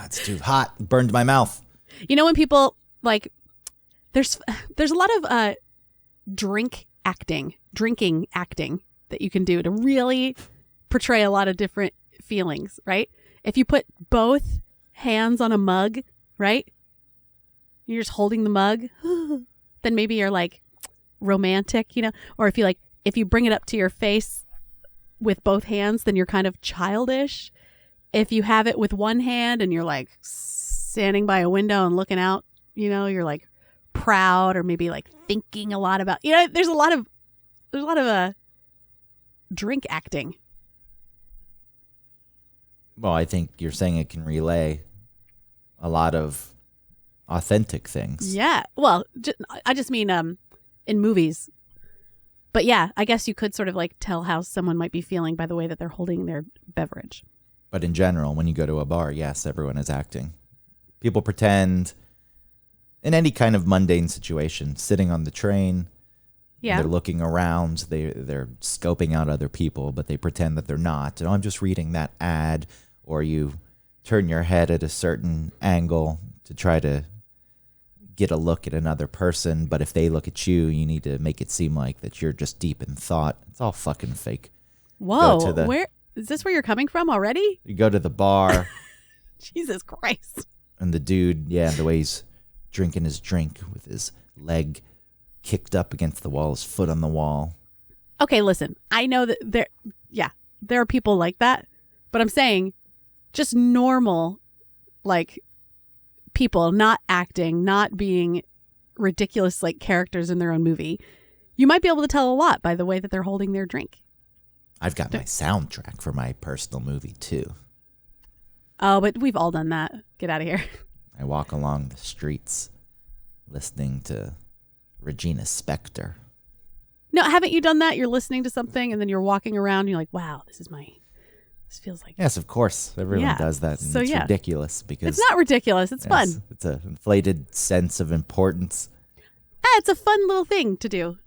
It's too hot. It burned my mouth. You know when people like, there's a lot of drinking acting that you can do to really portray a lot of different feelings, right? If you put both hands on a mug, right? You're just holding the mug, then maybe you're like romantic, you know? Or if you bring it up to your face with both hands, then you're kind of childish. If you have it with one hand and you're like standing by a window and looking out, you know, you're like proud, or maybe like thinking a lot about, you know, there's a lot of drink acting. Well, I think you're saying it can relay a lot of authentic things. Yeah. Well, I just mean in movies. But yeah, I guess you could sort of like tell how someone might be feeling by the way that they're holding their beverage. But in general, when you go to a bar, yes, everyone is acting. People pretend in any kind of mundane situation, sitting on the train, yeah, they're looking around, they're scoping out other people, but they pretend that they're not. And I'm just reading that ad, or you turn your head at a certain angle to try to get a look at another person, but if they look at you, you need to make it seem like that you're just deep in thought. It's all fucking fake. Whoa, where is this where you're coming from already? You go to the bar. Jesus Christ. And the dude, the way he's drinking his drink with his leg kicked up against the wall, his foot on the wall. Okay, listen, I know that there are people like that, but I'm saying just normal, like, people not acting, not being ridiculous like characters in their own movie. You might be able to tell a lot by the way that they're holding their drink. I've got my soundtrack for my personal movie too. Oh, but we've all done that. Get out of here. I walk along the streets listening to Regina Spektor. No, haven't you done that? You're listening to something and then you're walking around and you're like, wow, this feels like... Yes, of course. Everyone does that. And it's ridiculous because... It's not ridiculous. It's fun. It's an inflated sense of importance. It's a fun little thing to do.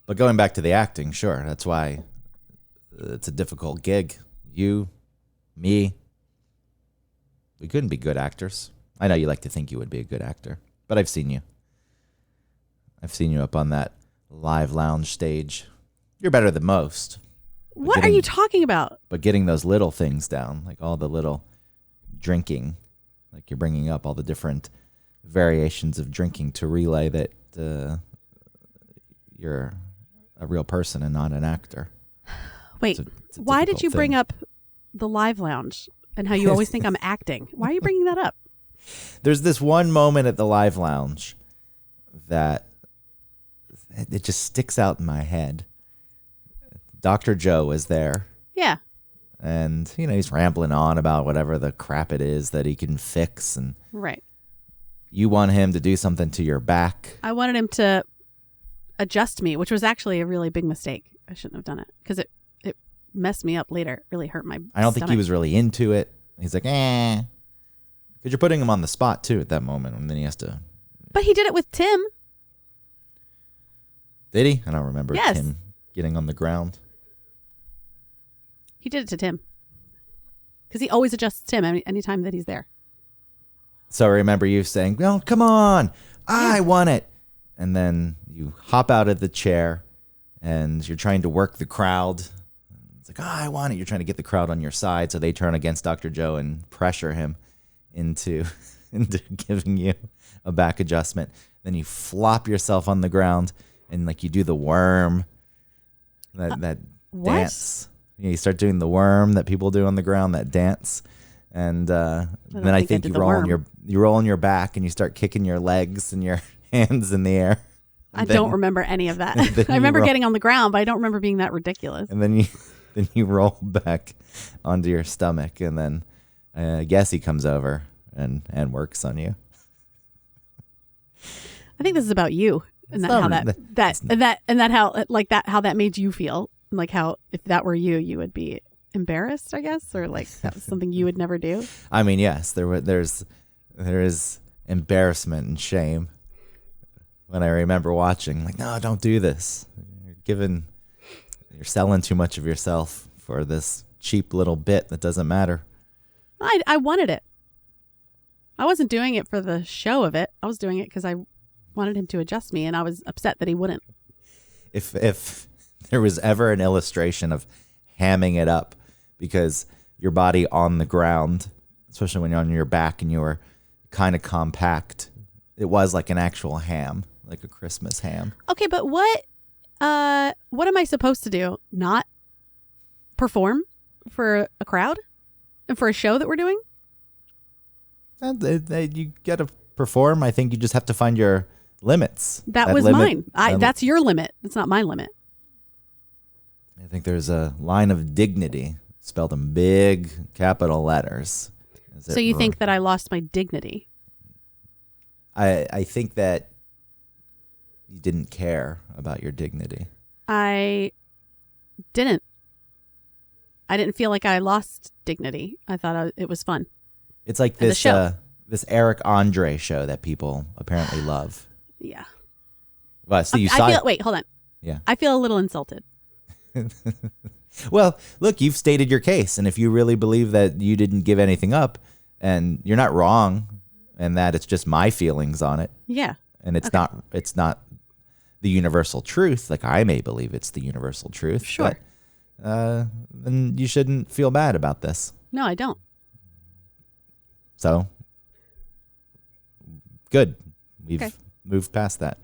But going back to the acting, sure. That's why it's a difficult gig. You, me, we couldn't be good actors. I know you like to think you would be a good actor, but I've seen you. I've seen you up on that live lounge stage. You're better than most. What are you talking about? But getting those little things down, like all the little drinking, like you're bringing up all the different variations of drinking to relay that you're a real person and not an actor. Wait, it's a why did you bring up the live lounge and how you always think I'm acting? Why are you bringing that up? There's this one moment at the live lounge that it just sticks out in my head. Dr. Joe is there. Yeah. And, he's rambling on about whatever the crap it is that he can fix. And right. You want him to do something to your back. I wanted him to adjust me, which was actually a really big mistake. I shouldn't have done it because it messed me up later. It really hurt my I don't stomach. think he was really into it. He's like, Because you're putting him on the spot, too, at that moment. And then he has to... But he did it with Tim. Did he? I don't remember Tim getting on the ground. He did it to Tim. Because he always adjusts Tim anytime that he's there. So I remember you saying, "No, come on. I want it." And then you hop out of the chair and you're trying to work the crowd. It's like, I want it. You're trying to get the crowd on your side so they turn against Dr. Joe and pressure him into giving you a back adjustment. Then you flop yourself on the ground and like you do the worm, that dance. You start doing the worm that people do on the ground, that dance. And then I think you roll on your back and you start kicking your legs and your hands in the air. I don't remember any of that. I remember getting on the ground, but I don't remember being that ridiculous. And then you roll back onto your stomach, and then I guess he comes over and works on you. I think this is about you and how that made you feel. Like how if that were you, you would be embarrassed, I guess, or like that was something you would never do. I mean, yes, there is embarrassment and shame when I remember watching. Like, no, don't do this. You're selling too much of yourself for this cheap little bit that doesn't matter. I wanted it. I wasn't doing it for the show of it. I was doing it because I wanted him to adjust me, and I was upset that he wouldn't. If there was ever an illustration of hamming it up because your body on the ground, especially when you're on your back and you're kind of compact, it was like an actual ham, like a Christmas ham. Okay, but what am I supposed to do? Not perform for a crowd and for a show that we're doing? You got to perform. I think you just have to find your limits. That was mine. That's your limit. It's not my limit. I think there's a line of dignity spelled in big capital letters. So you think that I lost my dignity? I think that you didn't care about your dignity. I didn't feel like I lost dignity. I thought it was fun. It's like this Eric Andre show that people apparently love. Yeah. Well, so you saw. Wait, hold on. Yeah. I feel a little insulted. Well, look, you've stated your case, and if you really believe that you didn't give anything up, and you're not wrong, and that it's just my feelings on it. Yeah. And it's not the universal truth, like I may believe it's the universal truth. Sure. But, then you shouldn't feel bad about this. No, I don't. So, good. We've moved past that.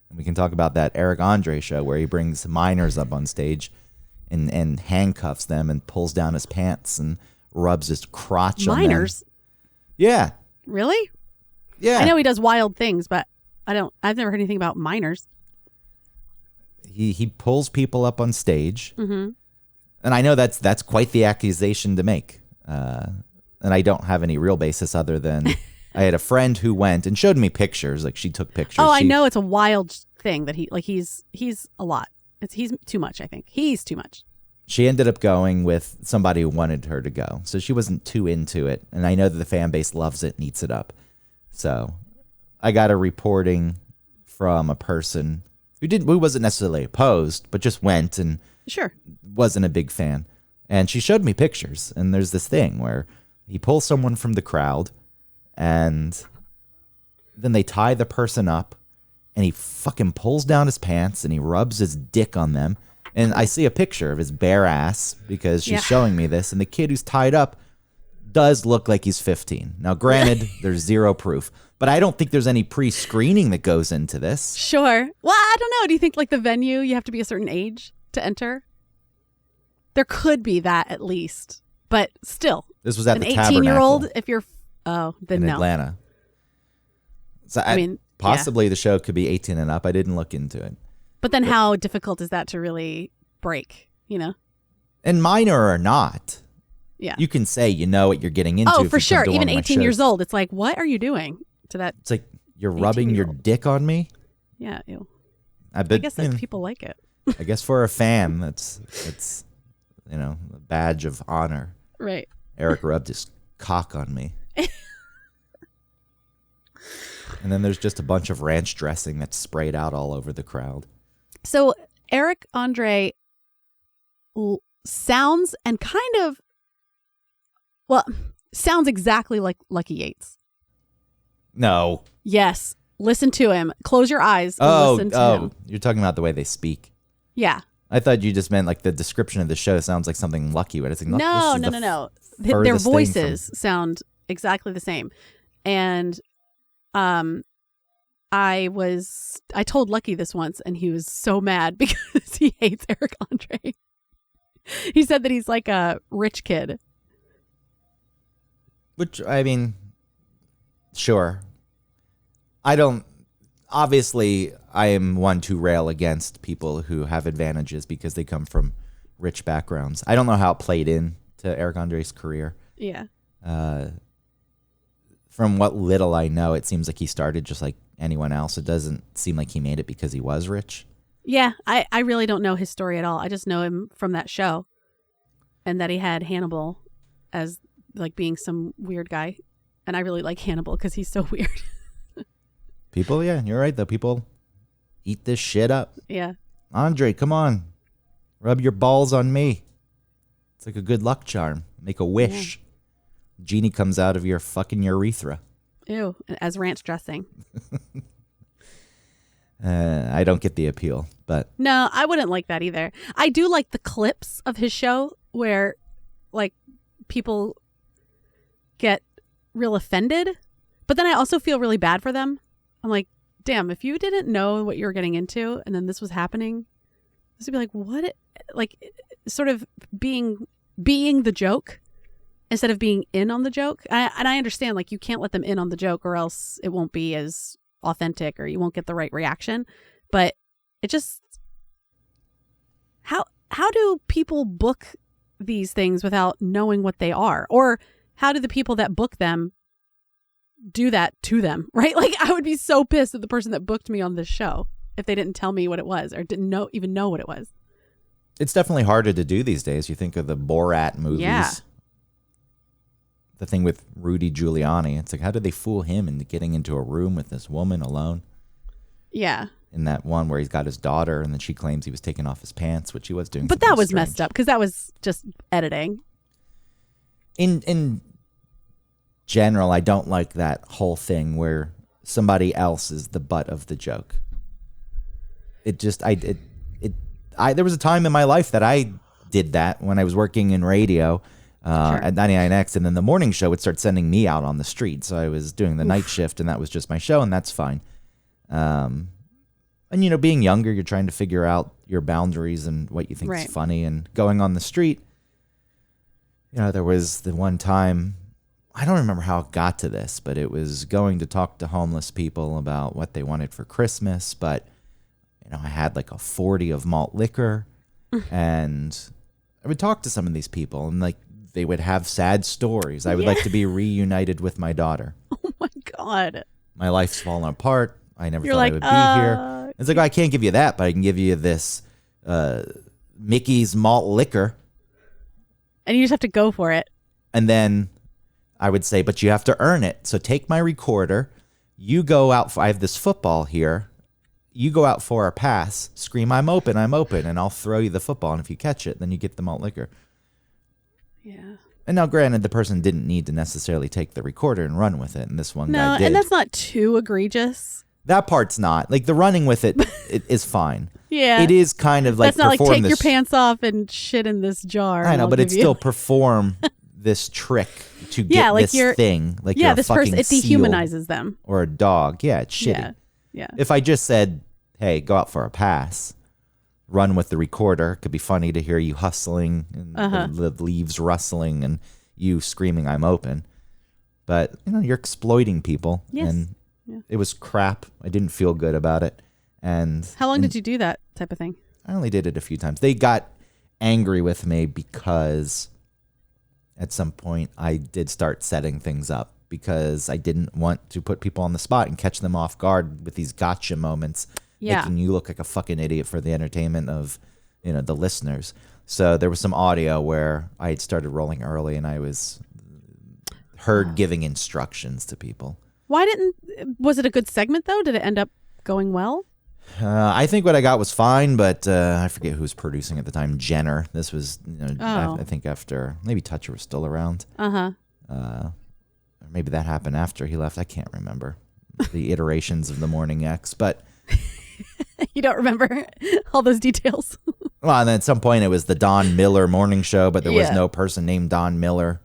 And we can talk about that Eric Andre show where he brings minors up on stage and handcuffs them and pulls down his pants and rubs his crotch on them. Minors? Yeah. Really? Yeah. I know he does wild things, but I've never heard anything about minors. He pulls people up on stage. Mm-hmm. And I know that's quite the accusation to make. And I don't have any real basis other than I had a friend who went and showed me pictures. Like she took pictures. Oh, I know it's a wild thing that he's a lot. He's too much, I think. He's too much. She ended up going with somebody who wanted her to go. So she wasn't too into it. And I know that the fan base loves it and eats it up. So I got a reporting from a person who wasn't necessarily opposed, but just went and sure wasn't a big fan. And she showed me pictures. And there's this thing where he pulls someone from the crowd and then they tie the person up and he fucking pulls down his pants and he rubs his dick on them. And I see a picture of his bare ass because she's showing me this. And the kid who's tied up does look like he's 15. Now, granted, there's zero proof, but I don't think there's any pre-screening that goes into this. Sure. Well, I don't know. Do you think like the venue, you have to be a certain age to enter? There could be that at least, but still. This was at the 18-year-old, if you're, then in no. Atlanta. So I mean, possibly the show could be 18 and up. I didn't look into it. But then how difficult is that to really break, you know? And minor or not. Yeah. You can say you know what you're getting into. Oh, for sure. Even 18 years old. It's like, what are you doing to that? It's like, you're rubbing your dick on me? Yeah. Ew. I guess that people like it. I guess for a fan, it's a badge of honor. Right. Eric rubbed his cock on me. And then there's just a bunch of ranch dressing that's sprayed out all over the crowd. So Eric Andre sounds and kind of, sounds exactly like Lucky Yates. No. Yes. Listen to him. Close your eyes and listen to him. You're talking about the way they speak. Yeah. I thought you just meant like the description of the show sounds like something Lucky would. I think No. Their voices sound exactly the same. And I told Lucky this once and he was so mad because he hates Eric Andre. He said that he's like a rich kid. Which, I mean, sure. Obviously, I am one to rail against people who have advantages because they come from rich backgrounds. I don't know how it played in to Eric Andre's career. Yeah. From what little I know, it seems like he started just like anyone else. It doesn't seem like he made it because he was rich. Yeah, I really don't know his story at all. I just know him from that show and that he had Hannibal as like being some weird guy. And I really like Hannibal because he's so weird. People, yeah, you're right, though. People eat this shit up. Yeah. Andre, come on. Rub your balls on me. It's like a good luck charm. Make a wish. Genie comes out of your fucking urethra. Ew, as ranch dressing. I don't get the appeal, but No, I wouldn't like that either. I do like the clips of his show where like people get real offended, but then I also feel really bad for them. I'm like, damn, if you didn't know what you were getting into and then this was happening, this would be like, what? Like sort of being the joke instead of being in on the joke. And I understand, like, you can't let them in on the joke or else it won't be as authentic or you won't get the right reaction. But it just, how do people book these things without knowing what they are? Or how do the people that book them do that to them, right? Like, I would be so pissed at the person that booked me on this show if they didn't tell me what it was or didn't even know what it was. It's definitely harder to do these days. You think of the Borat movies. Yeah. The thing with Rudy Giuliani. It's like, how did they fool him into getting into a room with this woman alone? Yeah. In that one where he's got his daughter and then she claims he was taking off his pants, which he was doing. But that was strange. messed up because that was just editing. In general, I don't like that whole thing where somebody else is the butt of the joke. It just, there was a time in my life that I did that when I was working in radio at 99X, and then the morning show would start sending me out on the street. So I was doing the night shift, and that was just my show, and that's fine. And, you know, being younger, you're trying to figure out your boundaries and what you think is funny. And going on the street, you know, there was the one time, I don't remember how it got to this, but it was going to talk to homeless people about what they wanted for Christmas. But, you know, I had like a 40 of malt liquor, and I would talk to some of these people, and like they would have sad stories. I would like to be reunited with my daughter. Oh my God. My life's fallen apart. I never You're thought like, I would be here. It's like, I can't give you that, but I can give you this Mickey's malt liquor. And you just have to go for it. And then I would say, but you have to earn it. So take my recorder. You go out. I have this football here. You go out for a pass. Scream, I'm open, and I'll throw you the football. And if you catch it, then you get the malt liquor. Yeah. And now, granted, the person didn't need to necessarily take the recorder and run with it. And this one guy did. And that's not too egregious. That part's not. Like, the running with it, it is fine. Yeah. It is kind of like, that's not like take this, your pants off and shit in this jar. I know, but it's still perform this trick to get like this thing. Like, you're this a fucking person, it seal dehumanizes them. or a dog. Yeah, it's shitty. Yeah. If I just said, hey, go out for a pass, run with the recorder, it could be funny to hear you hustling and the leaves rustling and you screaming, I'm open. But, you know, you're exploiting people. Yes. And it was crap. I didn't feel good about it. And how long did you do that type of thing? I only did it a few times. They got angry with me because at some point I did start setting things up because I didn't want to put people on the spot and catch them off guard with these gotcha moments, making you look like a fucking idiot for the entertainment of, you know, the listeners. So there was some audio where I had started rolling early and I was heard giving instructions to people. Was it a good segment though? Did it end up going well? I think what I got was fine, but I forget who was producing at the time. Jenner. This was, you know, I think after maybe Toucher was still around. Maybe that happened after he left. I can't remember the iterations of the Morning X, but you don't remember all those details. Well, and then at some point it was the Don Miller morning show, but there was no person named Don Miller.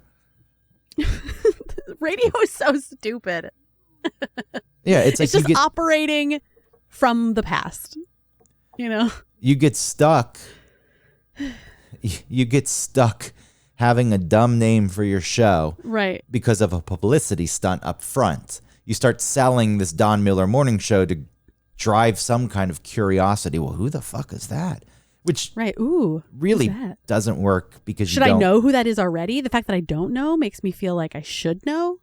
Radio is so stupid. Yeah, it's like just operating from the past, you know? You get stuck. You get stuck having a dumb name for your show. Right. Because of a publicity stunt up front. You start selling this Don Miller morning show to drive some kind of curiosity. Well, who the fuck is that? Which really doesn't work because should I know who that is already? The fact that I don't know makes me feel like I should know.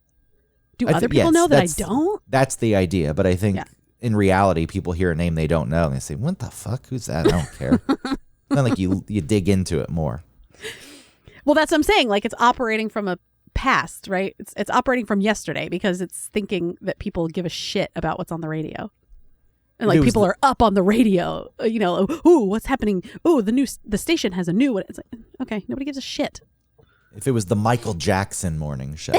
Do other people know that I don't? That's the idea. But I think in reality, people hear a name they don't know and they say, what the fuck? Who's that? I don't care. It's not like you dig into it more. Well, that's what I'm saying. Like, it's operating from a past, right? It's operating from yesterday because it's thinking that people give a shit about what's on the radio. And like people are up on the radio, you know, ooh, what's happening? Ooh, the station has a new one. It's like, okay, nobody gives a shit. If it was the Michael Jackson morning show.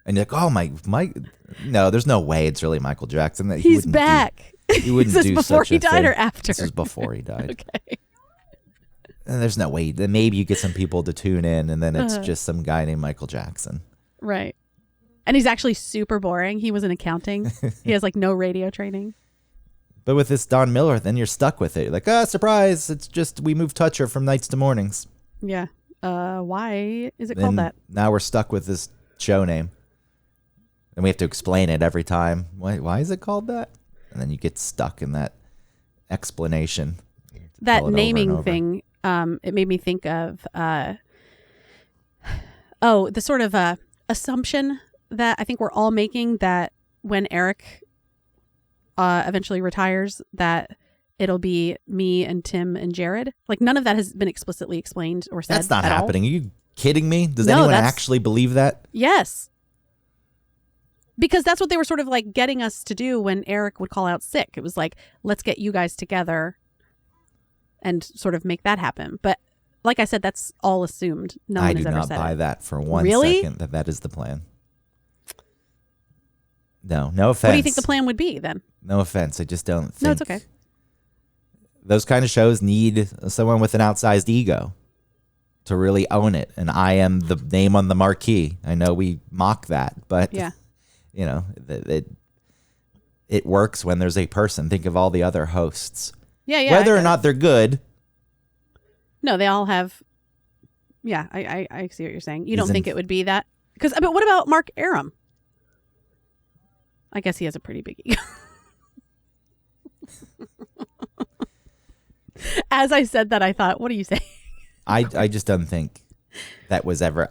And you're like, oh, no, there's no way it's really Michael Jackson. He's back. He wouldn't Is this do before such he a died thing. or after? This was before he died. Okay. And there's no way. Then maybe you get some people to tune in, and then it's just some guy named Michael Jackson. Right. And he's actually super boring. He was in accounting. He has like no radio training. But with this Don Miller, then you're stuck with it. You're like, surprise. It's just we moved Toucher from nights to mornings. Yeah. Why is it called that? Now we're stuck with this show name. And we have to explain it every time. Why is it called that? And then you get stuck in that explanation. That naming thing, it made me think of, the sort of assumption that I think we're all making that when Eric eventually retires, that it'll be me and Tim and Jared. Like none of that has been explicitly explained or said. That's not at happening. all. Are you kidding me? Does anyone actually believe that? Yes. Because that's what they were sort of like getting us to do when Eric would call out sick. It was like, let's get you guys together and sort of make that happen. But like I said, that's all assumed. No one has ever said it. I do not buy that for one second that is the plan. No offense. What do you think the plan would be then? No offense. I just don't think. No, it's okay. Those kind of shows need someone with an outsized ego to really own it. And I am the name on the marquee. I know we mock that, but yeah. It works when there's a person. Think of all the other hosts. Yeah. Whether or not they're good. No, they all have. Yeah, I see what you're saying. You don't think it would be that? Because what about Mark Arum? I guess he has a pretty big ego. As I said that, I thought, what are you saying? I just don't think that was ever.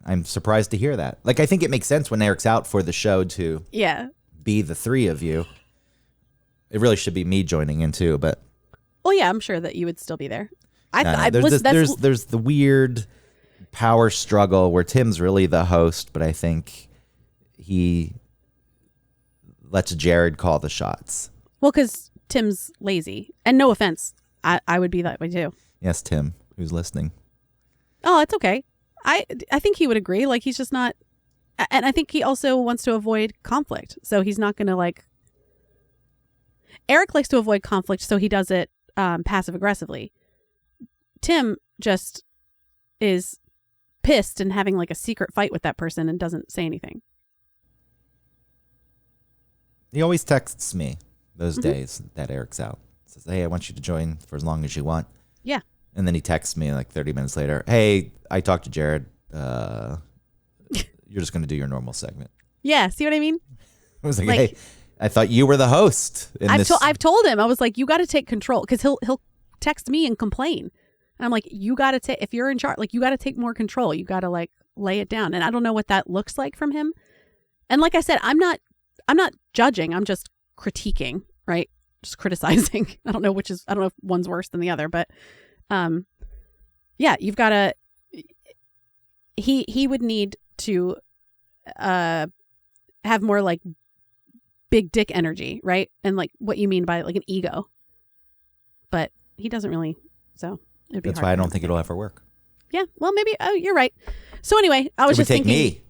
I'm surprised to hear that. Like, I think it makes sense when Eric's out for the show to be the three of you. It really should be me joining in too, but. Well, yeah, I'm sure that you would still be there. There's the weird power struggle where Tim's really the host, but I think he lets Jared call the shots. Well, because Tim's lazy. And no offense, I would be that way too. Yes, Tim, who's listening. Oh, it's okay. I think he would agree. Like, he's just not. And I think he also wants to avoid conflict. So he's not going to like. Eric likes to avoid conflict, so he does it passive aggressively. Tim just is pissed and having like a secret fight with that person and doesn't say anything. He always texts me those days that Eric's out. Says, hey, I want you to join for as long as you want. Yeah. And then he texts me like 30 minutes later. Hey, I talked to Jared. You're just going to do your normal segment. Yeah. See what I mean? I was like, hey, I thought you were the host. I've told him, I was like, you got to take control, because he'll text me and complain. And I'm like, you got to take, if you're in charge, like, you got to take more control. You got to like lay it down. And I don't know what that looks like from him. And like I said, I'm not judging. I'm just critiquing, right? Just criticizing. I don't know if one's worse than the other, but yeah, you've got to, he would need to have more like big dick energy, right? And like what you mean by like an ego. But he doesn't really, so it'd be That's hard why I don't think it'll ever work. Yeah, well, maybe. Oh, you're right. So anyway, I was just thinking. Me.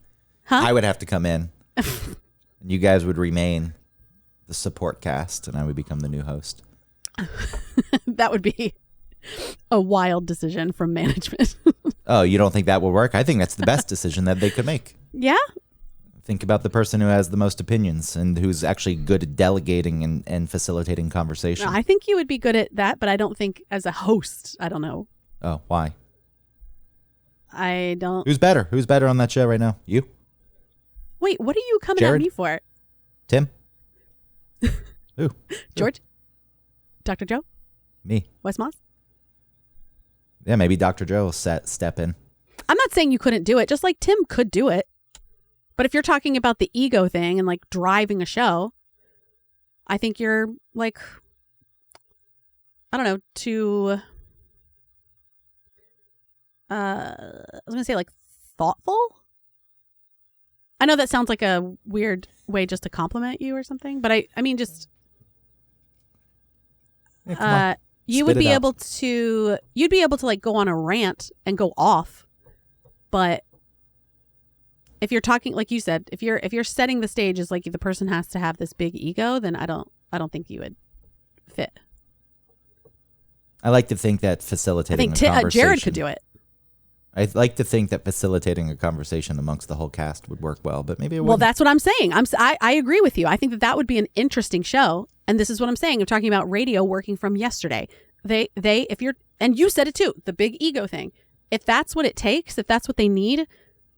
Huh? I would have to come in. And you guys would remain the support cast, and I would become the new host. That would be a wild decision from management. Oh, you don't think that will work? I think that's the best decision that they could make. Yeah? Think about the person who has the most opinions and who's actually good at delegating and facilitating conversation. No, I think you would be good at that, but I don't think as a host. I don't know. Oh, why? I don't. Who's better? Who's better on that show right now? You? Wait, what are you coming Jared? at me for? Tim? Who? George? Dr. Joe? Me. Wes Moss? Yeah, maybe Dr. Joe will step in. I'm not saying you couldn't do it, just like Tim could do it. But if you're talking about the ego thing and like driving a show, I think you're like, I don't know, too, I was going to say like thoughtful. I know that sounds like a weird way just to compliment you or something, but I mean, just, you'd be able to like go on a rant and go off, But if you're talking, like you said, if you're setting the stage as like the person has to have this big ego, then I don't think you would fit. I like to think that facilitating a conversation. Jared could do it. I like to think that facilitating a conversation amongst the whole cast would work well, but maybe it wouldn't. Well, that's what I'm saying. I agree with you. I think that would be an interesting show. And this is what I'm saying. I'm talking about radio working from yesterday. If you're, and you said it too, the big ego thing. If that's what it takes, if that's what they need,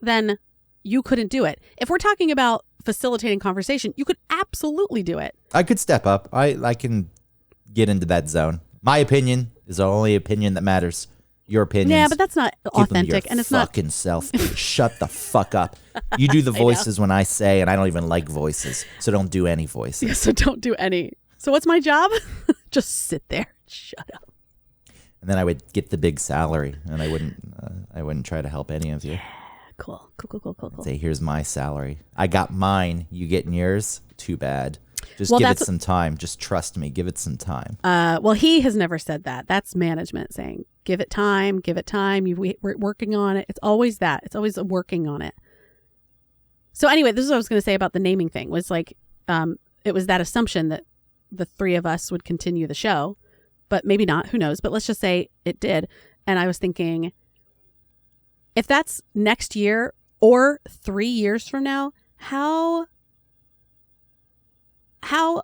then you couldn't do it. If we're talking about facilitating conversation, you could absolutely do it. I could step up. I can get into that zone. My opinion is the only opinion that matters. Your opinions. Yeah, but that's not authentic, and it's not fucking self. Shut the fuck up. You do the voices when I say, and I don't even like voices, so don't do any voices. Yeah, so don't do any. So what's my job? Just sit there. Shut up. And then I would get the big salary, and I wouldn't try to help any of you. Cool. I'd say, here's my salary. I got mine. You getting yours? Too bad. Just give it some time. Just trust me. Give it some time. Well, he has never said that. That's management saying, give it time. We're working on it. It's always that. It's always working on it. So anyway, this is what I was going to say about the naming thing was like, it was that assumption that the three of us would continue the show, but maybe not. Who knows? But let's just say it did. And I was thinking, if that's next year or 3 years from now, how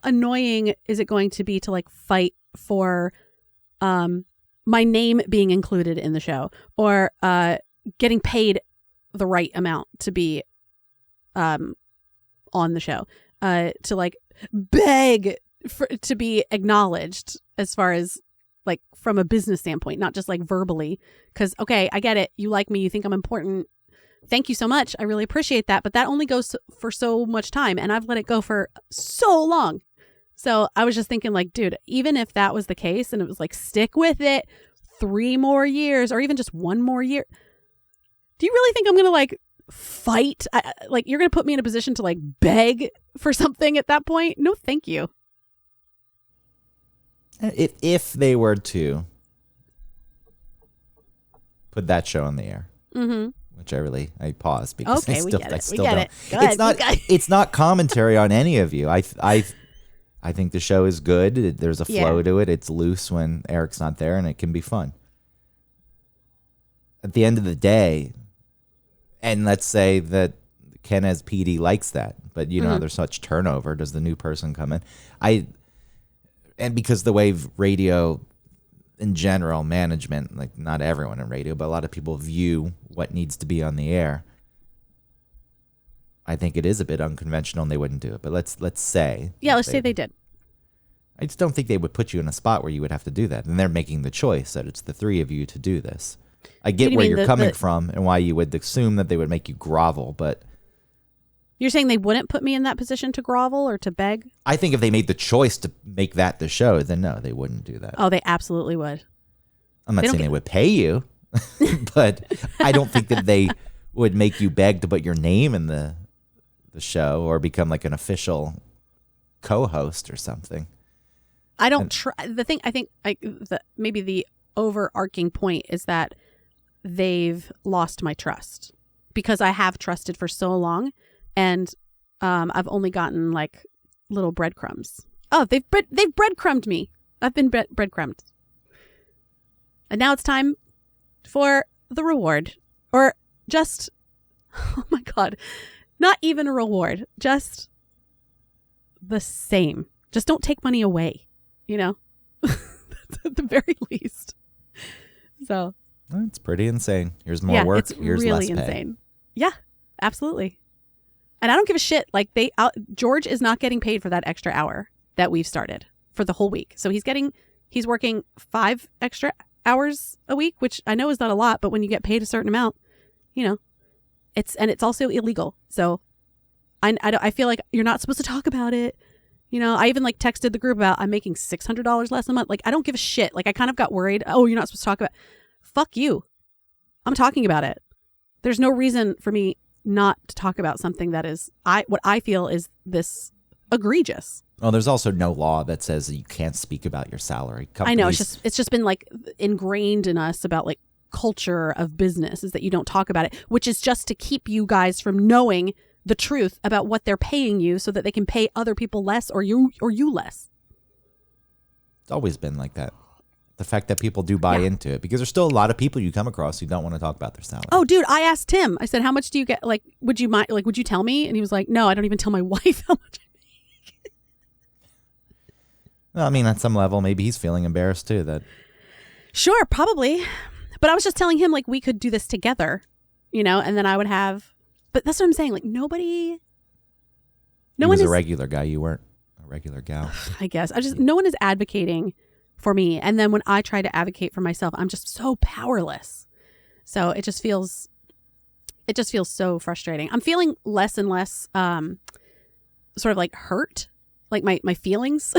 annoying is it going to be to like fight for my name being included in the show or getting paid the right amount to be on the show, to like beg to be acknowledged as far as like from a business standpoint, not just like verbally, because okay, I get it, you like me, you think I'm important, thank you so much, I really appreciate that, but that only goes for so much time, and I've let it go for so long. So I was just thinking like, dude, even if that was the case and it was like, stick with it 3 more years or even just 1 more year, do you really think I'm gonna like fight? Like you're gonna put me in a position to like beg for something at that point? No, thank you. If they were to put that show on the air, which I paused because okay, I still don't. It. It's not commentary on any of you. I think the show is good. There's a flow to it. It's loose when Eric's not there, and it can be fun. At the end of the day, and let's say that Ken as PD likes that, but you know there's such turnover. Does the new person come in? And because the way radio in general, management, like not everyone in radio, but a lot of people view what needs to be on the air, I think it is a bit unconventional and they wouldn't do it. But let's say. Yeah, let's say they did. I just don't think they would put you in a spot where you would have to do that. And they're making the choice that it's the 3 of you to do this. I get where you're coming from and why you would assume that they would make you grovel, but. You're saying they wouldn't put me in that position to grovel or to beg? I think if they made the choice to make that the show, then no, they wouldn't do that. Oh, they absolutely would. I'm not saying they would pay you, but I don't think that they would make you beg to put your name in the show or become like an official co-host or something. I don't try. The thing I think maybe the overarching point is that they've lost my trust because I have trusted for so long. And I've only gotten like little breadcrumbs. Oh, they've breadcrumbed me. I've been breadcrumbed. And now it's time for the reward. Or just, oh my God, not even a reward. Just the same. Just don't take money away, you know? At the very least. So. That's pretty insane. Here's more work. Here's really less pay. Insane. Yeah, absolutely. And I don't give a shit. Like George is not getting paid for that extra hour that we've started for the whole week. So he's working 5 extra hours a week, which I know is not a lot, but when you get paid a certain amount, you know, it's also illegal. So I feel like you're not supposed to talk about it. You know, I even like texted the group about I'm making $600 less a month. Like I don't give a shit. Like I kind of got worried. Oh, you're not supposed to talk about it. Fuck you. I'm talking about it. There's no reason for me not to talk about something that is what I feel is this egregious. Well, there's also no law that says that you can't speak about your salary. I know it's just been like ingrained in us about like culture of business, is that you don't talk about it, which is just to keep you guys from knowing the truth about what they're paying you so that they can pay other people less or you less. It's always been like that. The fact that people do buy into it, because there's still a lot of people you come across who don't want to talk about their salary. Oh, dude, I asked Tim. I said, how much do you get? Like, would you mind? Like, would you tell me? And he was like, no, I don't even tell my wife how much I make. Well, I mean, at some level, maybe he's feeling embarrassed too. Sure, probably. But I was just telling him, like, we could do this together, and then I would have. But that's what I'm saying. Like, nobody. He was a regular guy. You weren't a regular gal. I guess. No one is advocating for me. And then when I try to advocate for myself, I'm just so powerless. So it just feels so frustrating. I'm feeling less and less sort of like hurt, like my feelings,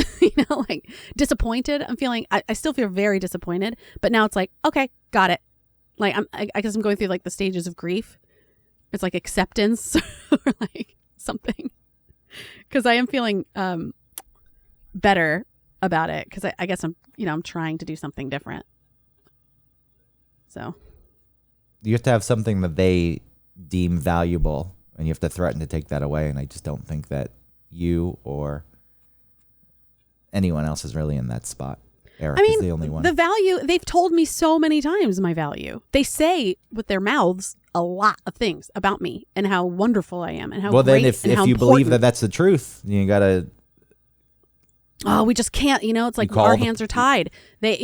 like disappointed. I'm feeling, I still feel very disappointed, but now it's like, okay, got it. Like I guess I'm going through like the stages of grief. It's like acceptance or like something. Because I am feeling better about it, because I guess I'm trying to do something different. So you have to have something that they deem valuable, and you have to threaten to take that away. And I just don't think that you or anyone else is really in that spot. Eric is the only one. The value, they've told me so many times my value. They say with their mouths a lot of things about me and how wonderful I am and how well, great then if and how you important. believe that that's the truth, you got to. Oh, we just can't, it's like our hands are tied. They,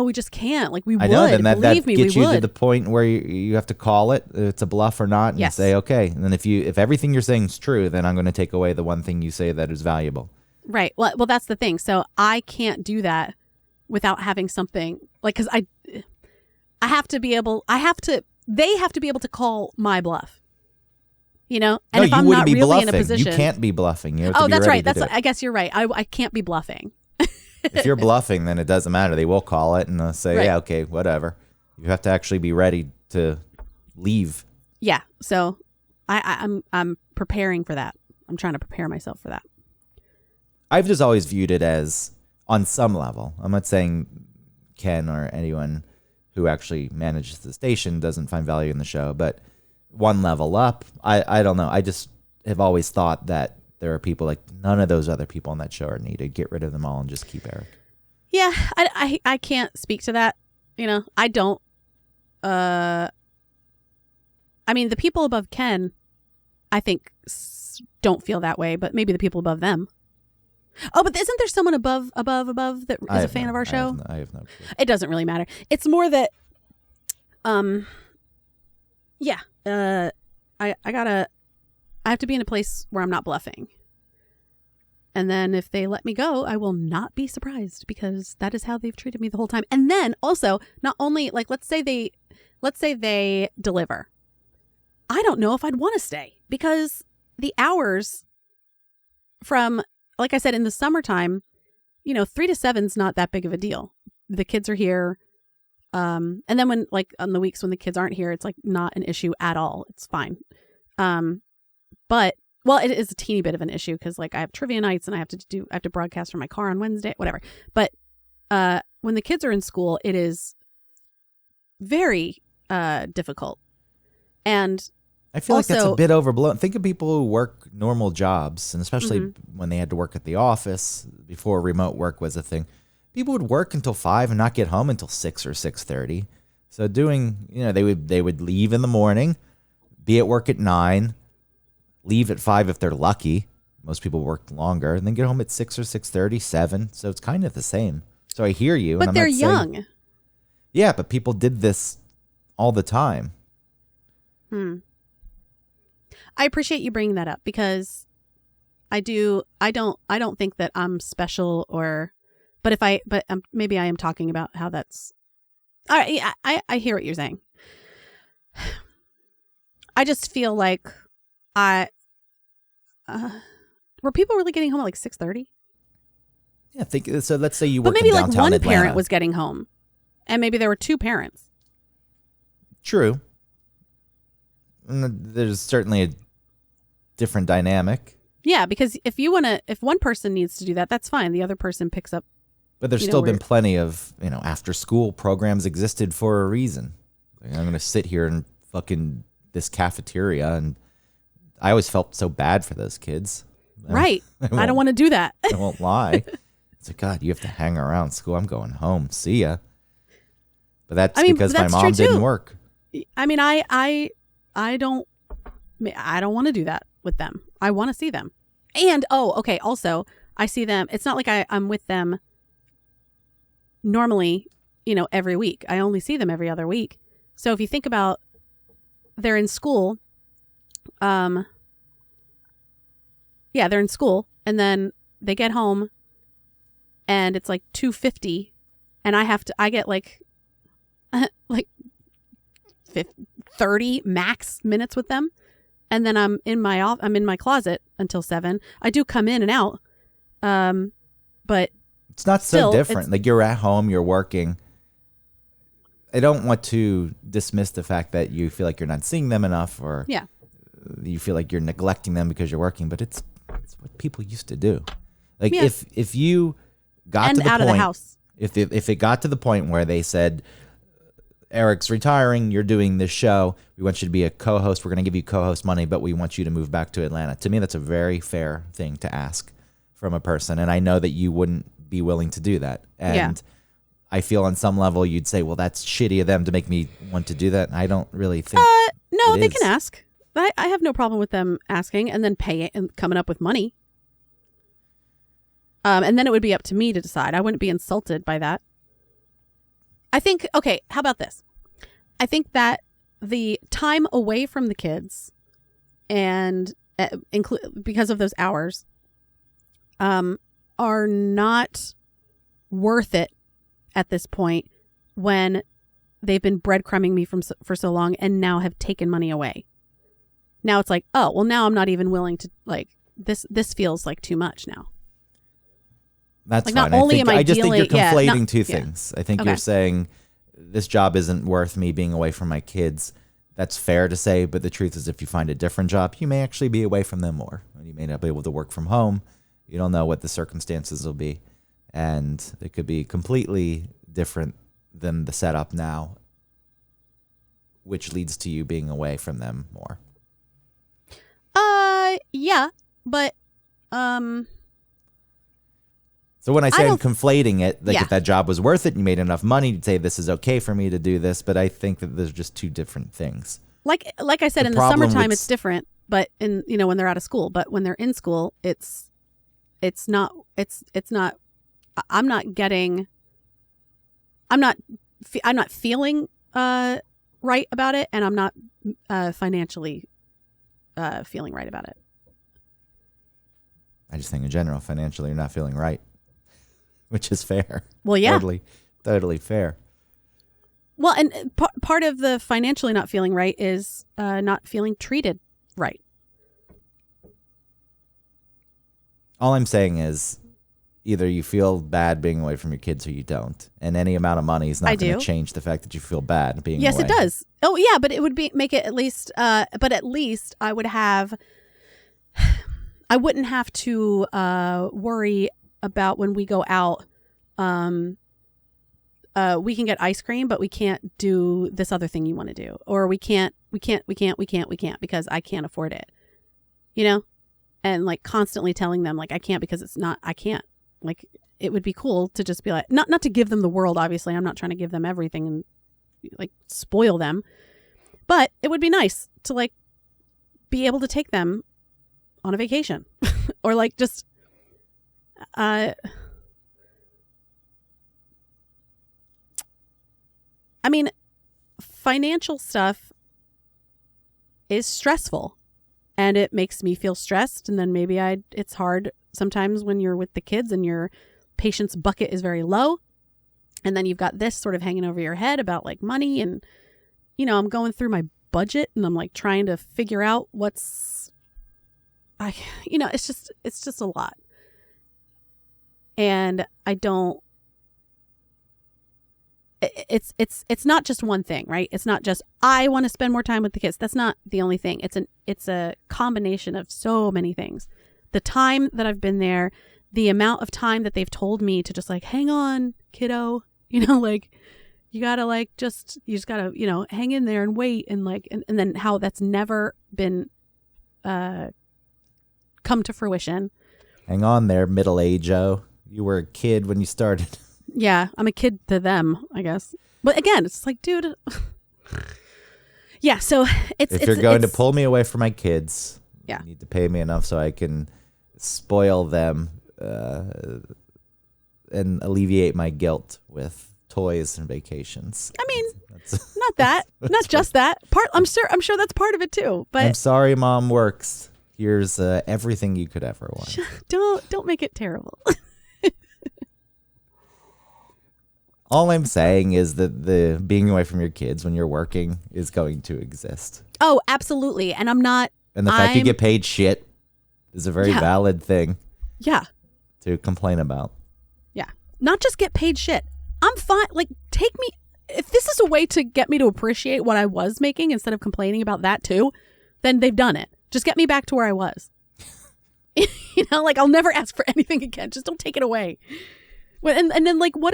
we just can't. Like, we would. I know, then that Believe me, gets we you would. to the point where you have to call it, it's a bluff or not, and Yes. say, okay. And then if everything you're saying is true, then I'm going to take away the one thing you say that is valuable. Right. Well, that's the thing. So I can't do that without having something, like, because I have to be able, they have to be able to call my bluff. And no, if I'm not really bluffing. in a position, You can't be bluffing. You have to be that's ready right. to do it. I guess you're right. I can't be bluffing. If you're bluffing, then it doesn't matter. They will call it and they'll say, Right. yeah, okay, whatever. You have to actually be ready to leave. Yeah. So I'm preparing for that. I'm trying to prepare myself for that. I've just always viewed it as, on some level, I'm not saying Ken or anyone who actually manages the station doesn't find value in the show, but one level up, I don't know. I just have always thought that there are people like none of those other people on that show are needed. Get rid of them all and just keep Eric. Yeah, I can't speak to that. I don't. I mean, the people above Ken, I think, don't feel that way, but maybe the people above them. Oh, but isn't there someone above that is a fan of our show? I have no clue. It doesn't really matter. It's more that, yeah, I have to be in a place where I'm not bluffing. And then if they let me go, I will not be surprised, because that is how they've treated me the whole time. And then also, not only, like, let's say they deliver. I don't know if I'd want to stay, because the hours from, like I said, in the summertime, 3 to 7 is not that big of a deal. The kids are here. And then when, like, on the weeks when the kids aren't here, it's like not an issue at all. It's fine. But, well, it is a teeny bit of an issue, because, like, I have trivia nights and I have to broadcast from my car on Wednesday, whatever. But when the kids are in school, it is very difficult. And I feel also, like that's a bit overblown. Think of people who work normal jobs, and especially when they had to work at the office before remote work was a thing. People would work until 5 and not get home until 6 or 6:30. So they would leave in the morning, be at work at 9, leave at 5 if they're lucky. Most people work longer, and then get home at 6 or 6:30, 7. So it's kind of the same. So I hear you. But and they're I'm not saying, young. Yeah, but people did this all the time. I appreciate you bringing that up, because I don't think that I'm special, but maybe I am talking about how that's all right. Yeah, I hear what you're saying. I just feel like were people really getting home at like 6:30? Yeah, so let's say you But work maybe in like downtown one Atlanta. parent was getting home, and maybe there were 2 parents. True. And there's certainly a different dynamic. Yeah, because if one person needs to do that, that's fine. The other person picks up. But there's still been plenty of, after school programs existed for a reason. Like, I'm going to sit here in fucking this cafeteria. And I always felt so bad for those kids. Right. I don't want to do that. I won't lie. It's like, God, you have to hang around school. I'm going home. See ya. But that's because my mom didn't work. I mean, I don't want to do that with them. I want to see them. And, okay. Also, I see them. It's not like I'm with them normally, every week. I only see them every other week. So if you think about, they're in school. They're in school, and then they get home and it's like 2:50, and I get like 30 max minutes with them. And then I'm in my closet until 7. I do come in and out. But it's not so different. Like, you're at home, you're working. I don't want to dismiss the fact that you feel like you're not seeing them enough, or you feel like you're neglecting them because you're working, but it's what people used to do. Like, if you got to the point, of the house. If it got to the point where they said, Eric's retiring, you're doing this show, we want you to be a co-host, we're going to give you co-host money, but we want you to move back to Atlanta. To me, that's a very fair thing to ask from a person, and I know that you wouldn't be willing to do that. And I feel on some level you'd say, well, that's shitty of them to make me want to do that. And I don't really think no, they can ask. I have no problem with them asking and then paying and coming up with money. And then it would be up to me to decide. I wouldn't be insulted by that. I think, okay, how about this? I think that the time away from the kids and because of those hours are not worth it at this point when they've been breadcrumbing me for so long and now have taken money away. Now it's like, oh, well, now I'm not even willing to, like, this feels like too much now. That's like, fine. not only I just think you're conflating two yeah. things. I think you're saying this job isn't worth me being away from my kids. That's fair to say, but the truth is if you find a different job, you may actually be away from them more. You may not be able to work from home. You don't know what the circumstances will be. And it could be completely different than the setup now, which leads to you being away from them more. Yeah, but So when I say I'm conflating it, like if that job was worth it and you made enough money, you'd say this is okay for me to do this. But I think that there's just two different things. Like I said, in the summertime, it's different. But when they're out of school, but when they're in school, it's not. I'm not feeling right about it, and I'm not financially feeling right about it. I just think in general, financially, you're not feeling right. Which is fair. Well, yeah. Totally fair. Well, and part of the financially not feeling right is not feeling treated right. All I'm saying is either you feel bad being away from your kids or you don't. And any amount of money is not going to change the fact that you feel bad being away. Yes, it does. Oh, yeah, but it would make it at least, but at least I wouldn't have to worry about when we go out. We can get ice cream, but we can't do this other thing you want to do, or we can't because I can't afford it. And like constantly telling them like I can't because I can't. Like it would be cool to just be like not to give them the world. Obviously, I'm not trying to give them everything and like spoil them, but it would be nice to like be able to take them on a vacation or like just I mean, financial stuff is stressful and it makes me feel stressed. And then maybe it's hard sometimes when you're with the kids and your patience bucket is very low. And then you've got this sort of hanging over your head about like money. And, I'm going through my budget and I'm like trying to figure out it's just a lot. And I don't, it's not just one thing, right? It's not just, I want to spend more time with the kids. That's not the only thing. It's a combination of so many things. The time that I've been there, the amount of time that they've told me to just like, hang on, kiddo, like You gotta like you just gotta, hang in there and wait and like, and then how that's never been come to fruition. Hang on there, middle-aged-o. You were a kid when you started. Yeah, I'm a kid to them, I guess. But again, it's like, dude. Yeah, so if you're going to pull me away from my kids, yeah, you need to pay me enough so I can spoil them and alleviate my guilt with toys and vacations. I mean, not that, not just that. I'm sure that's part of it too. But I'm sorry, Mom works. Here's everything you could ever want. Don't make it terrible. All I'm saying is that the being away from your kids when you're working is going to exist. Oh, absolutely. And I'm not. And the fact you get paid shit is a very valid thing. Yeah. To complain about. Yeah. Not just get paid shit. I'm fine. Like, take me. If this is a way to get me to appreciate what I was making instead of complaining about that too, then they've done it. Just get me back to where I was. Like, I'll never ask for anything again. Just don't take it away. And then like what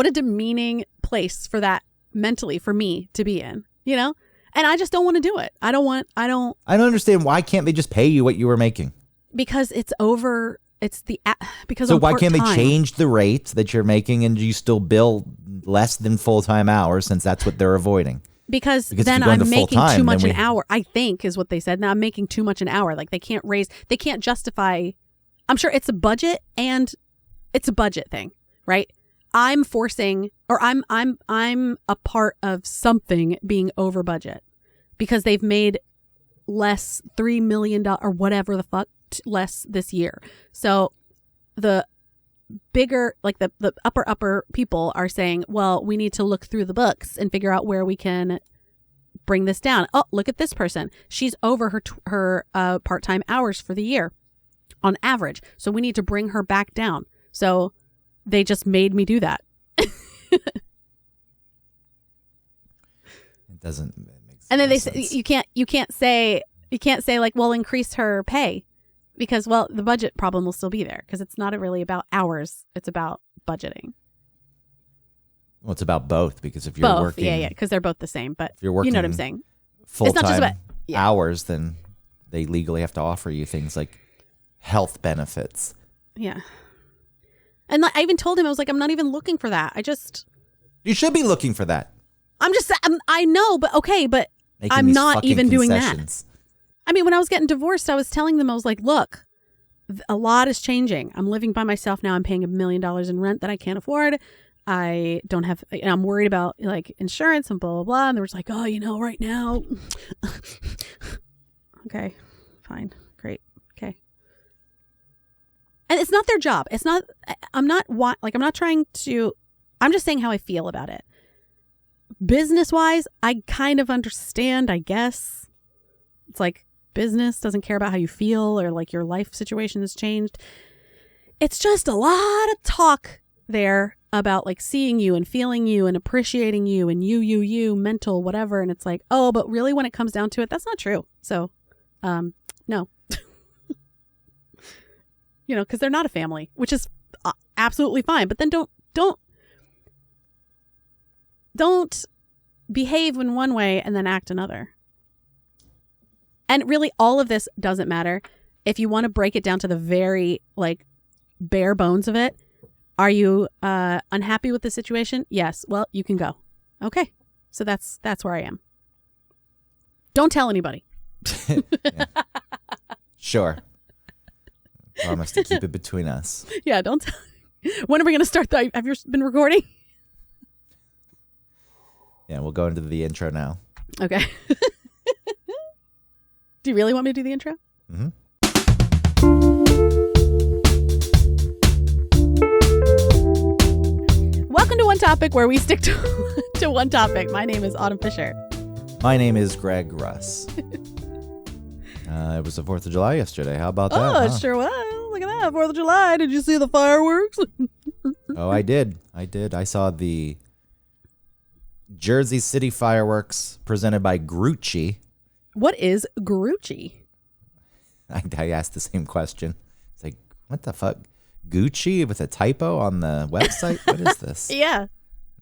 a demeaning place for that mentally for me to be in, and I just don't want to do it. I don't understand. Why can't they just pay you what you were making? Because it's over. It's because so I'm why can't they part-time. change the rate that you're making and you still bill less than full-time hours since that's what they're avoiding? Because then I'm making too much an hour, I think is what they said. Now I'm making too much an hour. Like they can't justify. I'm sure it's a budget and it's a budget thing, right? I'm forcing, or I'm a part of something being over budget because they've made less $3 million or whatever the fuck less this year. So the bigger, like the upper people are saying, well, we need to look through the books and figure out where we can bring this down. Oh, look at this person. She's over her part-time hours for the year on average. So we need to bring her back down. So they just made me do that. It doesn't make sense. And then they say you can't say like, well, increase her pay because, well, the budget problem will still be there because it's not really about hours. It's about budgeting. Well, it's about both because if you're working, yeah, because they're both the same. But if you're working, you know what I'm saying. Full-time it's not just about hours, then they legally have to offer you things like health benefits. Yeah. And I even told him, I was like, I'm not even looking for that. You should be looking for that. I know, but okay, but Making I'm these not fucking even doing that. concessions. I mean, when I was getting divorced, I was telling them, I was like, look, a lot is changing. I'm living by myself now. I'm paying $1 million in rent that I can't afford. I don't have, and I'm worried about like insurance and blah, blah, blah. And they were just like, oh, right now. Okay, fine. Great. Okay. And it's not their job. I'm just saying how I feel about it. Business wise, I kind of understand, I guess. It's like business doesn't care about how you feel or like your life situation has changed. It's just a lot of talk there about like seeing you and feeling you and appreciating you and you, mental, whatever. And it's like, oh, but really when it comes down to it, that's not true. So, no. Because they're not a family, which is absolutely fine. But then don't behave in one way and then act another. And really, all of this doesn't matter. If you want to break it down to the very like bare bones of it, are you unhappy with the situation? Yes. Well, you can go. Okay. So that's where I am. Don't tell anybody. Sure. Promise to keep it between us. Yeah, don't tell. When are we going to start? Have you been recording? Yeah, we'll go into the intro now. Okay. Do you really want me to do the intro? Mm-hmm. Welcome to One Topic, where we stick to one topic. My name is Autumn Fisher. My name is Greg Russ. It was the 4th of July yesterday. How about that? Oh, it sure was. Look at that. 4th of July. Did you see the fireworks? Oh, I did. I saw the Jersey City fireworks presented by Grucci. What is Grucci? I asked the same question. It's like, what the fuck? Gucci with a typo on the website? What is this? Yeah.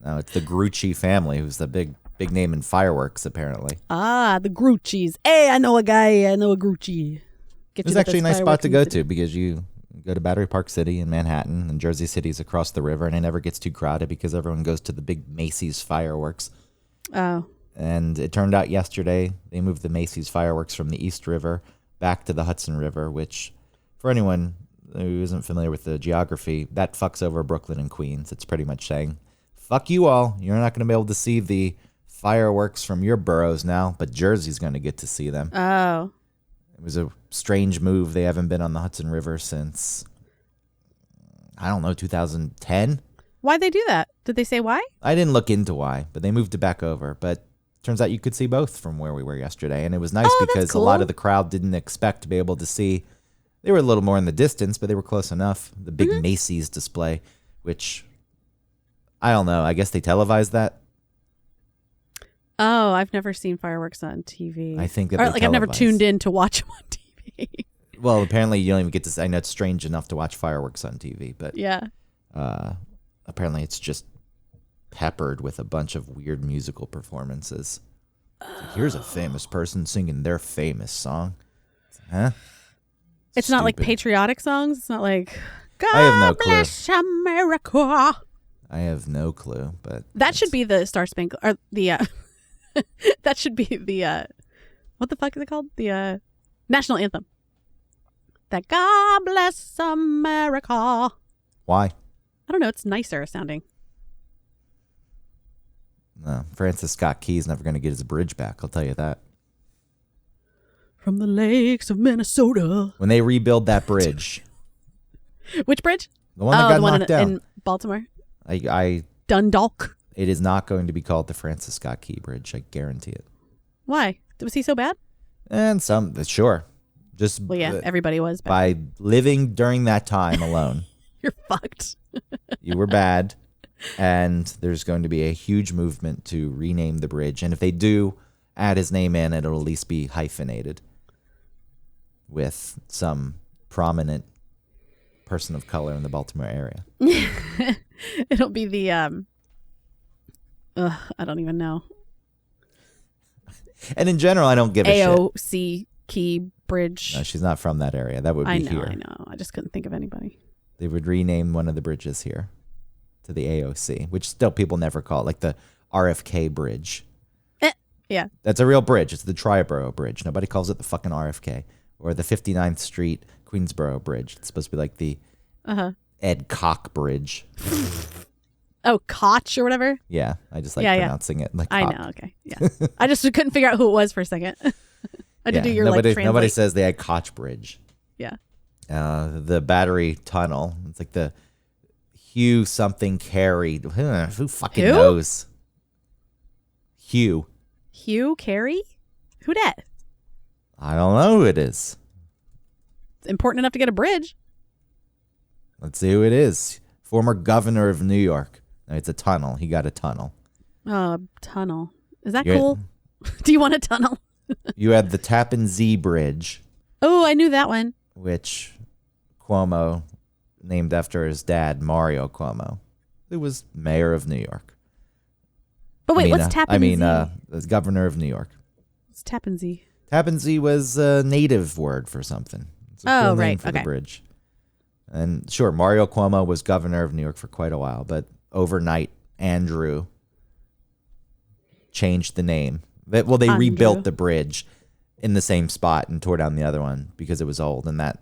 No, it's the Grucci family, who's the big name in fireworks, apparently. Ah, the Grucci's. Hey, I know a guy. I know a Grucci. It's actually a nice spot to go to because you go to Battery Park City in Manhattan, and Jersey City's across the river, and it never gets too crowded because everyone goes to the big Macy's fireworks. Oh. And it turned out yesterday they moved the Macy's fireworks from the East River back to the Hudson River, which, for anyone who isn't familiar with the geography, that fucks over Brooklyn and Queens. It's pretty much saying, fuck you all. You're not going to be able to see the fireworks from your boroughs now, but Jersey's going to get to see them. Oh. It was a strange move. They haven't been on the Hudson River since, I don't know, 2010? Why'd they do that? Did they say why? I didn't look into why, but they moved it back over. But turns out you could see both from where we were yesterday. And it was nice because cool. A lot of the crowd didn't expect to be able to see. They were a little more in the distance, but they were close enough. The big Macy's display, which, I don't know. I guess they televised that. Oh, I've never seen fireworks on TV. I think that I've never tuned in to watch them on TV. Well, apparently you don't even get to. I know it's strange enough to watch fireworks on TV, but yeah. Apparently it's just peppered with a bunch of weird musical performances. It's like, here's a famous person singing their famous song. Huh? It's not like patriotic songs. It's not like God I have no clue. Bless America. I have no clue, but that should be the Star Spangled or the. That should be the what the fuck is it called? The national anthem. That God bless America. Why? I don't know. It's nicer sounding. No, Francis Scott Key's never going to get his bridge back. I'll tell you that. From the lakes of Minnesota. When they rebuild that bridge. Which bridge? The one that got knocked down. In Baltimore. I Dundalk. It is not going to be called the Francis Scott Key Bridge. I guarantee it. Why? Was he so bad? And sure. Just everybody was bad. By living during that time alone. You're fucked. You were bad. And there's going to be a huge movement to rename the bridge. And if they do add his name in, it'll at least be hyphenated with some prominent person of color in the Baltimore area. It'll be the I don't even know. And in general, I don't give a shit. AOC Key Bridge. No, she's not from that area. That would be here. I know. I just couldn't think of anybody. They would rename one of the bridges here to the AOC, which still people never call it, like the RFK Bridge. Yeah. That's a real bridge. It's the Triborough Bridge. Nobody calls it the fucking RFK. Or the 59th Street Queensboro Bridge. It's supposed to be like the Ed Koch Bridge. Oh, Koch or whatever? Yeah, I just like pronouncing it like Koch. I know, okay. Yeah. I just couldn't figure out who it was for a second. I had to do your translate. Nobody says the Ed Koch Bridge. Yeah. The Battery Tunnel. It's like the Hugh something Carey. Who fucking knows? Hugh Carey? Who dat? I don't know who it is. It's important enough to get a bridge. Let's see who it is. Former governor of New York. No, it's a tunnel. He got a tunnel. Oh, tunnel. Is that cool? Do you want a tunnel? You had the Tappan Zee Bridge. Oh, I knew that one. Which Cuomo named after his dad, Mario Cuomo, who was mayor of New York. But wait, what's Tappan Zee? The governor of New York. What's Tappan Zee? Tappan Zee was a native word for something. It's a cool name for the bridge. And sure, Mario Cuomo was governor of New York for quite a while, but overnight, Andrew changed the name. They rebuilt the bridge in the same spot and tore down the other one because it was old, and that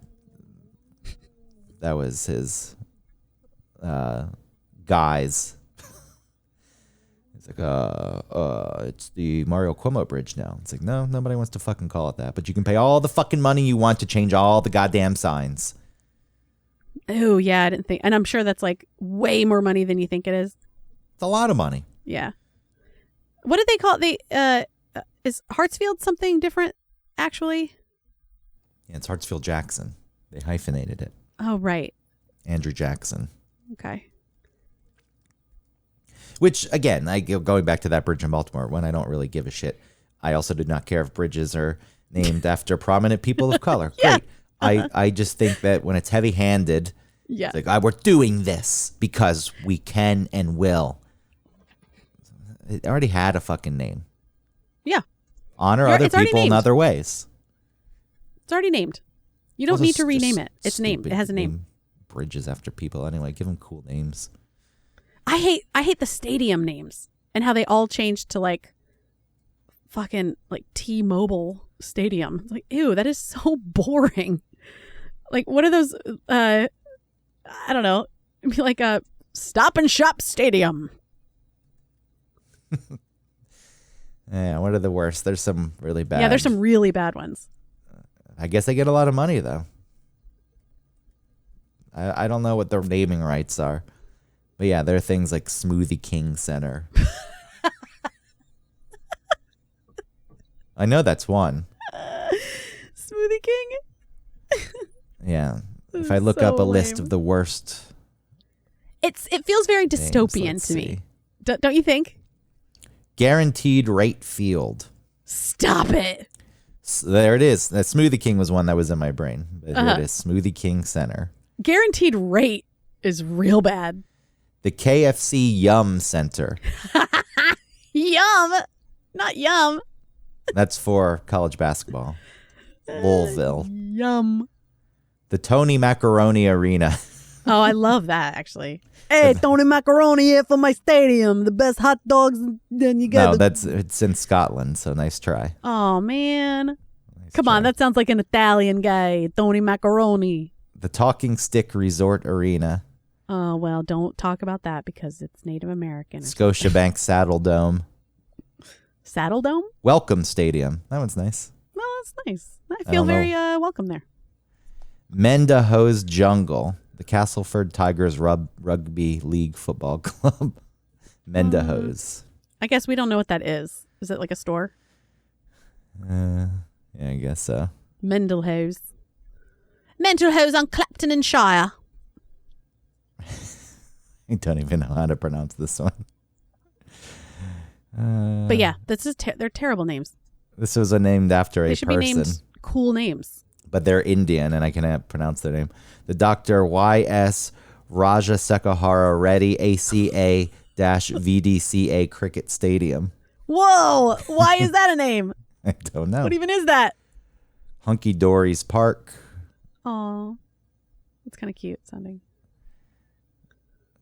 was his guise. It's like, it's the Mario Cuomo Bridge now. It's like, no, nobody wants to fucking call it that, but you can pay all the fucking money you want to change all the goddamn signs. Oh, yeah, I didn't think. And I'm sure that's like way more money than you think it is. It's a lot of money. Yeah. What did they call it? Is Hartsfield something different, actually? Yeah, it's Hartsfield Jackson. They hyphenated it. Oh, right. Andrew Jackson. Okay. Which, again, going back to that bridge in Baltimore, when I don't really give a shit, I also do not care if bridges are named after prominent people of color. Yeah. Great. I just think that when it's heavy-handed, it's like, we're doing this because we can and will. It already had a fucking name. Yeah. Honor Yeah, other it's already people in named. other ways. It's already named. You don't Also, need to just rename it. It's named. stupid It has a name. name bridges after people anyway. Give them cool names. I hate the stadium names and how they all changed to like fucking like T-Mobile Stadium. It's like, ew, that is so boring. Like, what are those? I don't know. It'd be like a Stop and Shop Stadium. Yeah, what are the worst? There's some really bad. Yeah, there's some really bad ones. I guess they get a lot of money though. I don't know what their naming rights are. But yeah, there are things like Smoothie King Center. I know that's one. Smoothie King? Yeah. This If I is look so up a list lame. of the worst It feels very names, dystopian let's to me. see. Don't you think? Guaranteed Rate Field. Stop it. There it is. That Smoothie King was one that was in my brain. But here Uh-huh. it is. Smoothie King Center. Guaranteed rate is real bad. The KFC Yum Center. Yum. Not yum. That's for college basketball. Louisville. Yum. The Tony Macaroni Arena. Oh, I love that, actually. Hey, Tony Macaroni here for my stadium. The best hot dogs. Then you No, got it's in Scotland, so nice try. Oh, man. Nice Come try. on, that sounds like an Italian guy. Tony Macaroni. The Talking Stick Resort Arena. Oh, well, don't talk about that because it's Native American. Scotiabank Saddle Dome. Saddle Dome? Welcome Stadium. That one's nice. No, that's nice. I I feel don't know. very welcome there. Mendahoe's Jungle. The Castleford Tigers Rugby League Football Club. Mendahoe's. I guess we don't know what that is. Is it like a store? Yeah, I guess so. Mendelhoes. Mendelhoes on Clapton and Shire. I don't even know how to pronounce this one. But yeah, this is they're terrible names. This was named after a They should person. be named cool names. But they're Indian, and I cannot pronounce their name. The Dr. Y.S. Rajasekahara Reddy ACA-VDCA Cricket Stadium. Whoa! Why is that a name? I don't know. What even is that? Hunky Dory's Park. Oh, that's kind of cute sounding.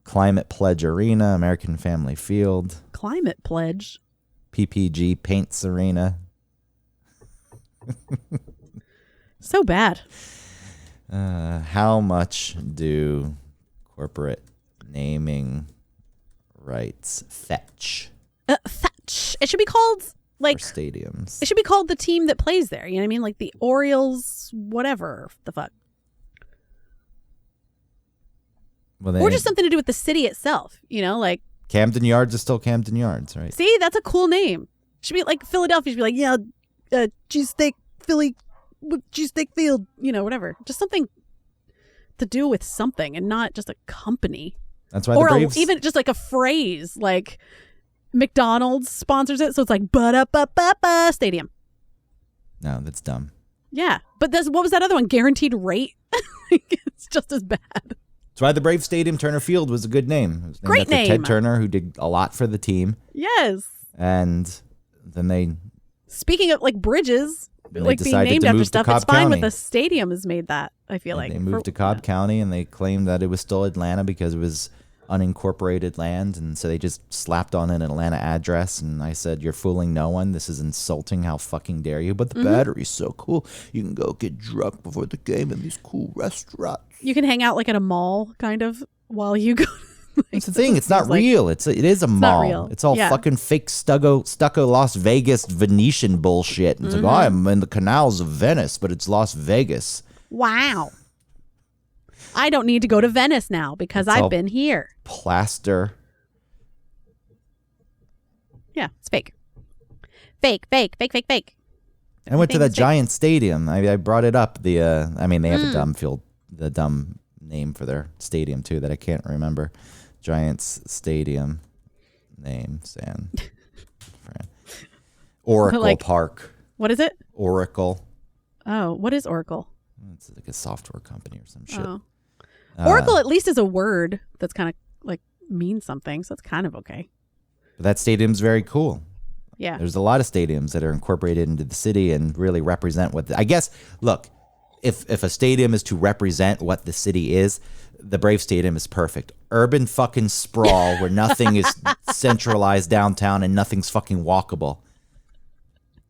Climate Pledge Arena, American Family Field. Climate Pledge. PPG Paints Arena. So bad. How much do corporate naming rights fetch Fetch. It should be called for like stadiums? it should be called the team that plays there. You know what I mean? Like the Orioles, whatever the fuck. Well, Or just something to do with the city itself. You know, like Camden Yards is still Camden Yards, right? see, that's a cool name. Should be like Philadelphia. Should be like cheesesteak Philly, cheesesteak Field. You know, whatever. Just something to do with something, and not just a company. That's why Or the Braves. even just like a phrase, like McDonald's sponsors it, so it's like ba-da-ba-ba-ba stadium. No, that's dumb. Yeah, but what was that other one? Guaranteed rate. It's just as bad. That's why the Brave Stadium Turner Field was a good name. It was named Great after name. Ted Turner, who did a lot for the team, Yes. and then they Speaking of like bridges, They like being decided named to after move to stuff, Cobb it's fine, County. but the stadium has made that. I feel like they moved to Cobb County, and they claimed that it was still Atlanta because it was unincorporated land, and so they just slapped on an Atlanta address. And I said, "You're fooling no one. This is insulting. How fucking dare you?" But the battery's so cool. You can go get drunk before the game in these cool restaurants. You can hang out like at a mall, kind of, while you go. That's the thing. It's not like- real. It is a mall. not real. It's all Yeah. fucking fake stucco Las Vegas Venetian bullshit. And it's like, oh, I'm in the canals of Venice, but it's Las Vegas. Wow. I don't need to go to Venice now because It's all- I've been here. Plaster. Yeah, it's fake. Fake, fake, fake, fake, fake. I went to Everything that is fake. Giant Stadium. I brought it up. They have the dumb name for their stadium too that I can't remember. Giants Stadium names and Oracle Like- Park. What is it? Oracle. Oh, what is Oracle? It's like a software company or some shit. Oh. Oracle at least is a word that's kind of like means something, so it's kind of okay. But that stadium's very cool. Yeah. There's a lot of stadiums that are incorporated into the city and really represent what I guess, look, if a stadium is to represent what the city is, the Brave Stadium is perfect. Urban fucking sprawl where nothing is centralized downtown and nothing's fucking walkable.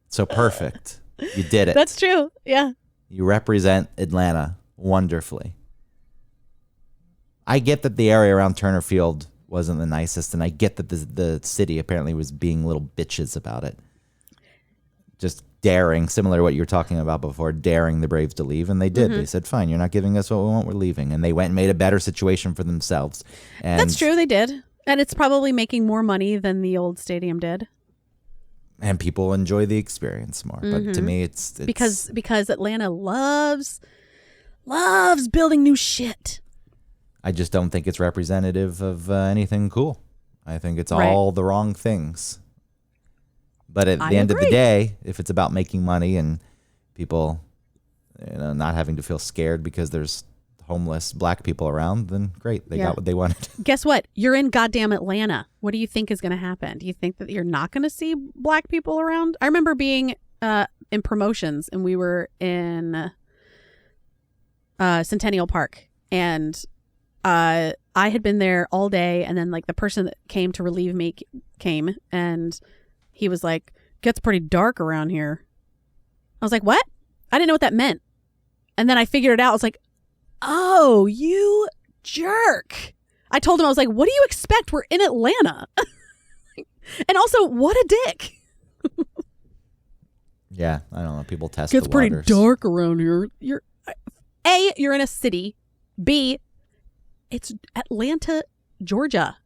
So perfect. You did it. That's true. Yeah. You represent Atlanta wonderfully. I get that the area around Turner Field wasn't the nicest, and I get that the city apparently was being little bitches about it. Just daring, similar to what you were talking about before, daring the Braves to leave, and they did. They said, fine, you're not giving us what we want, we're leaving. And they went and made a better situation for themselves. And that's true, they did. And it's probably making more money than the old stadium did. And people enjoy the experience more. But to me, it's because Atlanta loves building new shit. I just don't think it's representative of anything cool. I think it's all the wrong things. But at the end of the day, if it's about making money and people, not having to feel scared because there's homeless black people around, then great, they got what they wanted. Guess what? You're in goddamn Atlanta. What do you think is going to happen? Do you think that you're not going to see black people around? I remember being in promotions, and we were in Centennial Park, and I had been there all day, and then like the person that came to relieve me came, and he was like, "Gets pretty dark around here." I was like, "What?" I didn't know what that meant. And then I figured it out. I was like, "Oh, you jerk." I told him, I was like, "What do you expect? We're in Atlanta." And also, what a dick. Yeah, I don't know. People test Gets the waters. pretty dark around here. You're in a city. B, it's Atlanta, Georgia.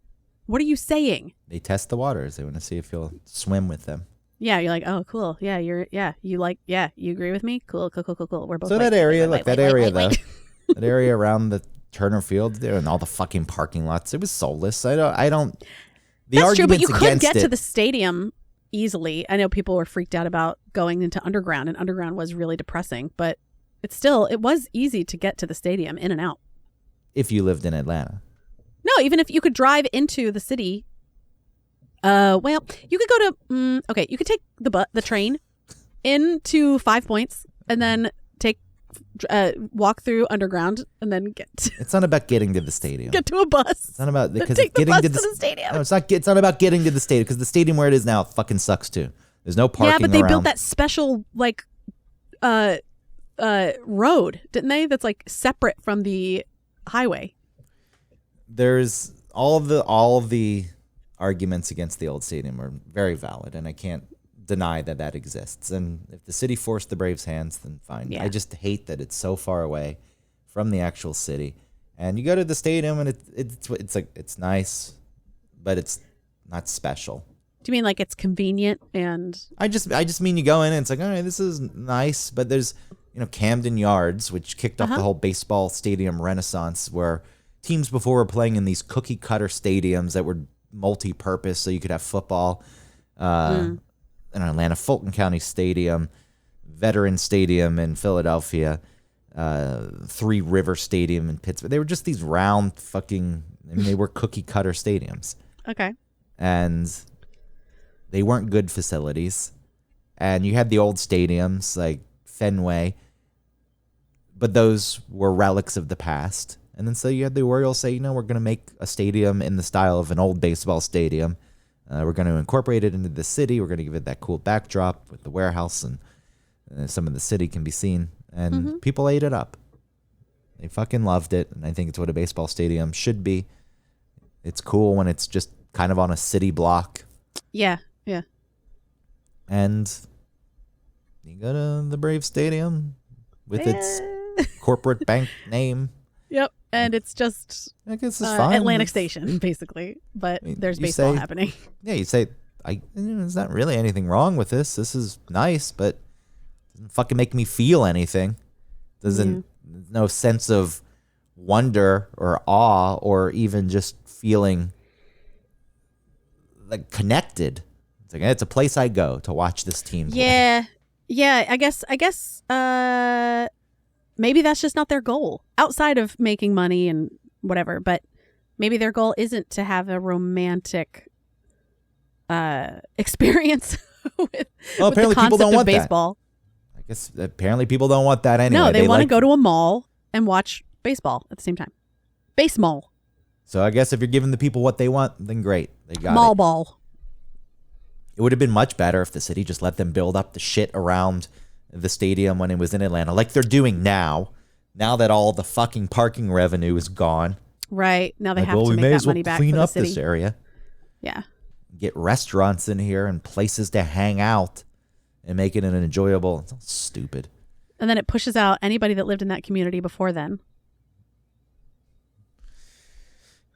What are you saying? They test the waters. They want to see if you'll swim with them. Yeah, you're like, oh, cool. Yeah, you agree with me? Cool. We're both so like, that area, that area though, like. that area around the Turner Field there and all the fucking parking lots, it was soulless. I don't. The That's true, but you could get it, to the stadium easily. I know people were freaked out about going into underground, and underground was really depressing, but it was easy to get to the stadium in and out. If you lived in Atlanta. No, even if you could drive into the city. You could go to you could take the train into 5 Points and then walk through underground and then It's not about getting to the stadium. Get to a bus. It's not about because take the getting bus to the stadium. No, it's not about getting to the stadium because the stadium where it is now fucking sucks too. There's no parking. Yeah, but they around. built that special road, didn't they? That's like separate from the highway. There's all of the arguments against the old stadium are very valid, and I can't deny that exists. And if the city forced the Braves' hands, then fine. Yeah. I just hate that it's so far away from the actual city. And you go to the stadium, and it's like it's nice, but it's not special. Do you mean like it's convenient and? I just mean you go in and it's like, all right, this is nice, but there's Camden Yards, which kicked off the whole baseball stadium renaissance, where teams before were playing in these cookie cutter stadiums that were multi-purpose, so you could have football. In Atlanta, Fulton County Stadium, Veteran Stadium in Philadelphia, Three River Stadium in Pittsburgh. They were just these round they were cookie cutter stadiums. Okay. And they weren't good facilities. And you had the old stadiums like Fenway, but those were relics of the past. And then so you had the Orioles say, we're going to make a stadium in the style of an old baseball stadium. We're going to incorporate it into the city. We're going to give it that cool backdrop with the warehouse and some of the city can be seen. And people ate it up. They fucking loved it. And I think it's what a baseball stadium should be. It's cool when it's just kind of on a city block. Yeah, yeah. And you go to the Brave Stadium with its corporate bank name. Yep. And it's just I guess it's fine. Atlantic Station, basically. But there's baseball happening. Yeah, you say, there's not really anything wrong with this. This is nice, but it doesn't fucking make me feel anything. No sense of wonder or awe or even just feeling like connected. It's like, it's a place I go to watch this team play. Yeah. Yeah, I guess maybe that's just not their goal outside of making money and whatever, but maybe their goal isn't to have a romantic experience with apparently the people concept don't of want that. baseball. I guess apparently people don't want that anyway. No, they want to like, go to a mall and watch baseball at the same time. Base mall. So I guess if you're giving the people what they want, then great. They got Mall it. ball. It would have been much better if the city just let them build up the shit around the stadium when it was in Atlanta, like they're doing now. Now that all the fucking parking revenue is gone. Right. Now they Like, have well, to we make may that as well money back clean for the up city. this area. Yeah. Get restaurants in here and places to hang out and make it an enjoyable. It's all stupid. And then it pushes out anybody that lived in that community before then.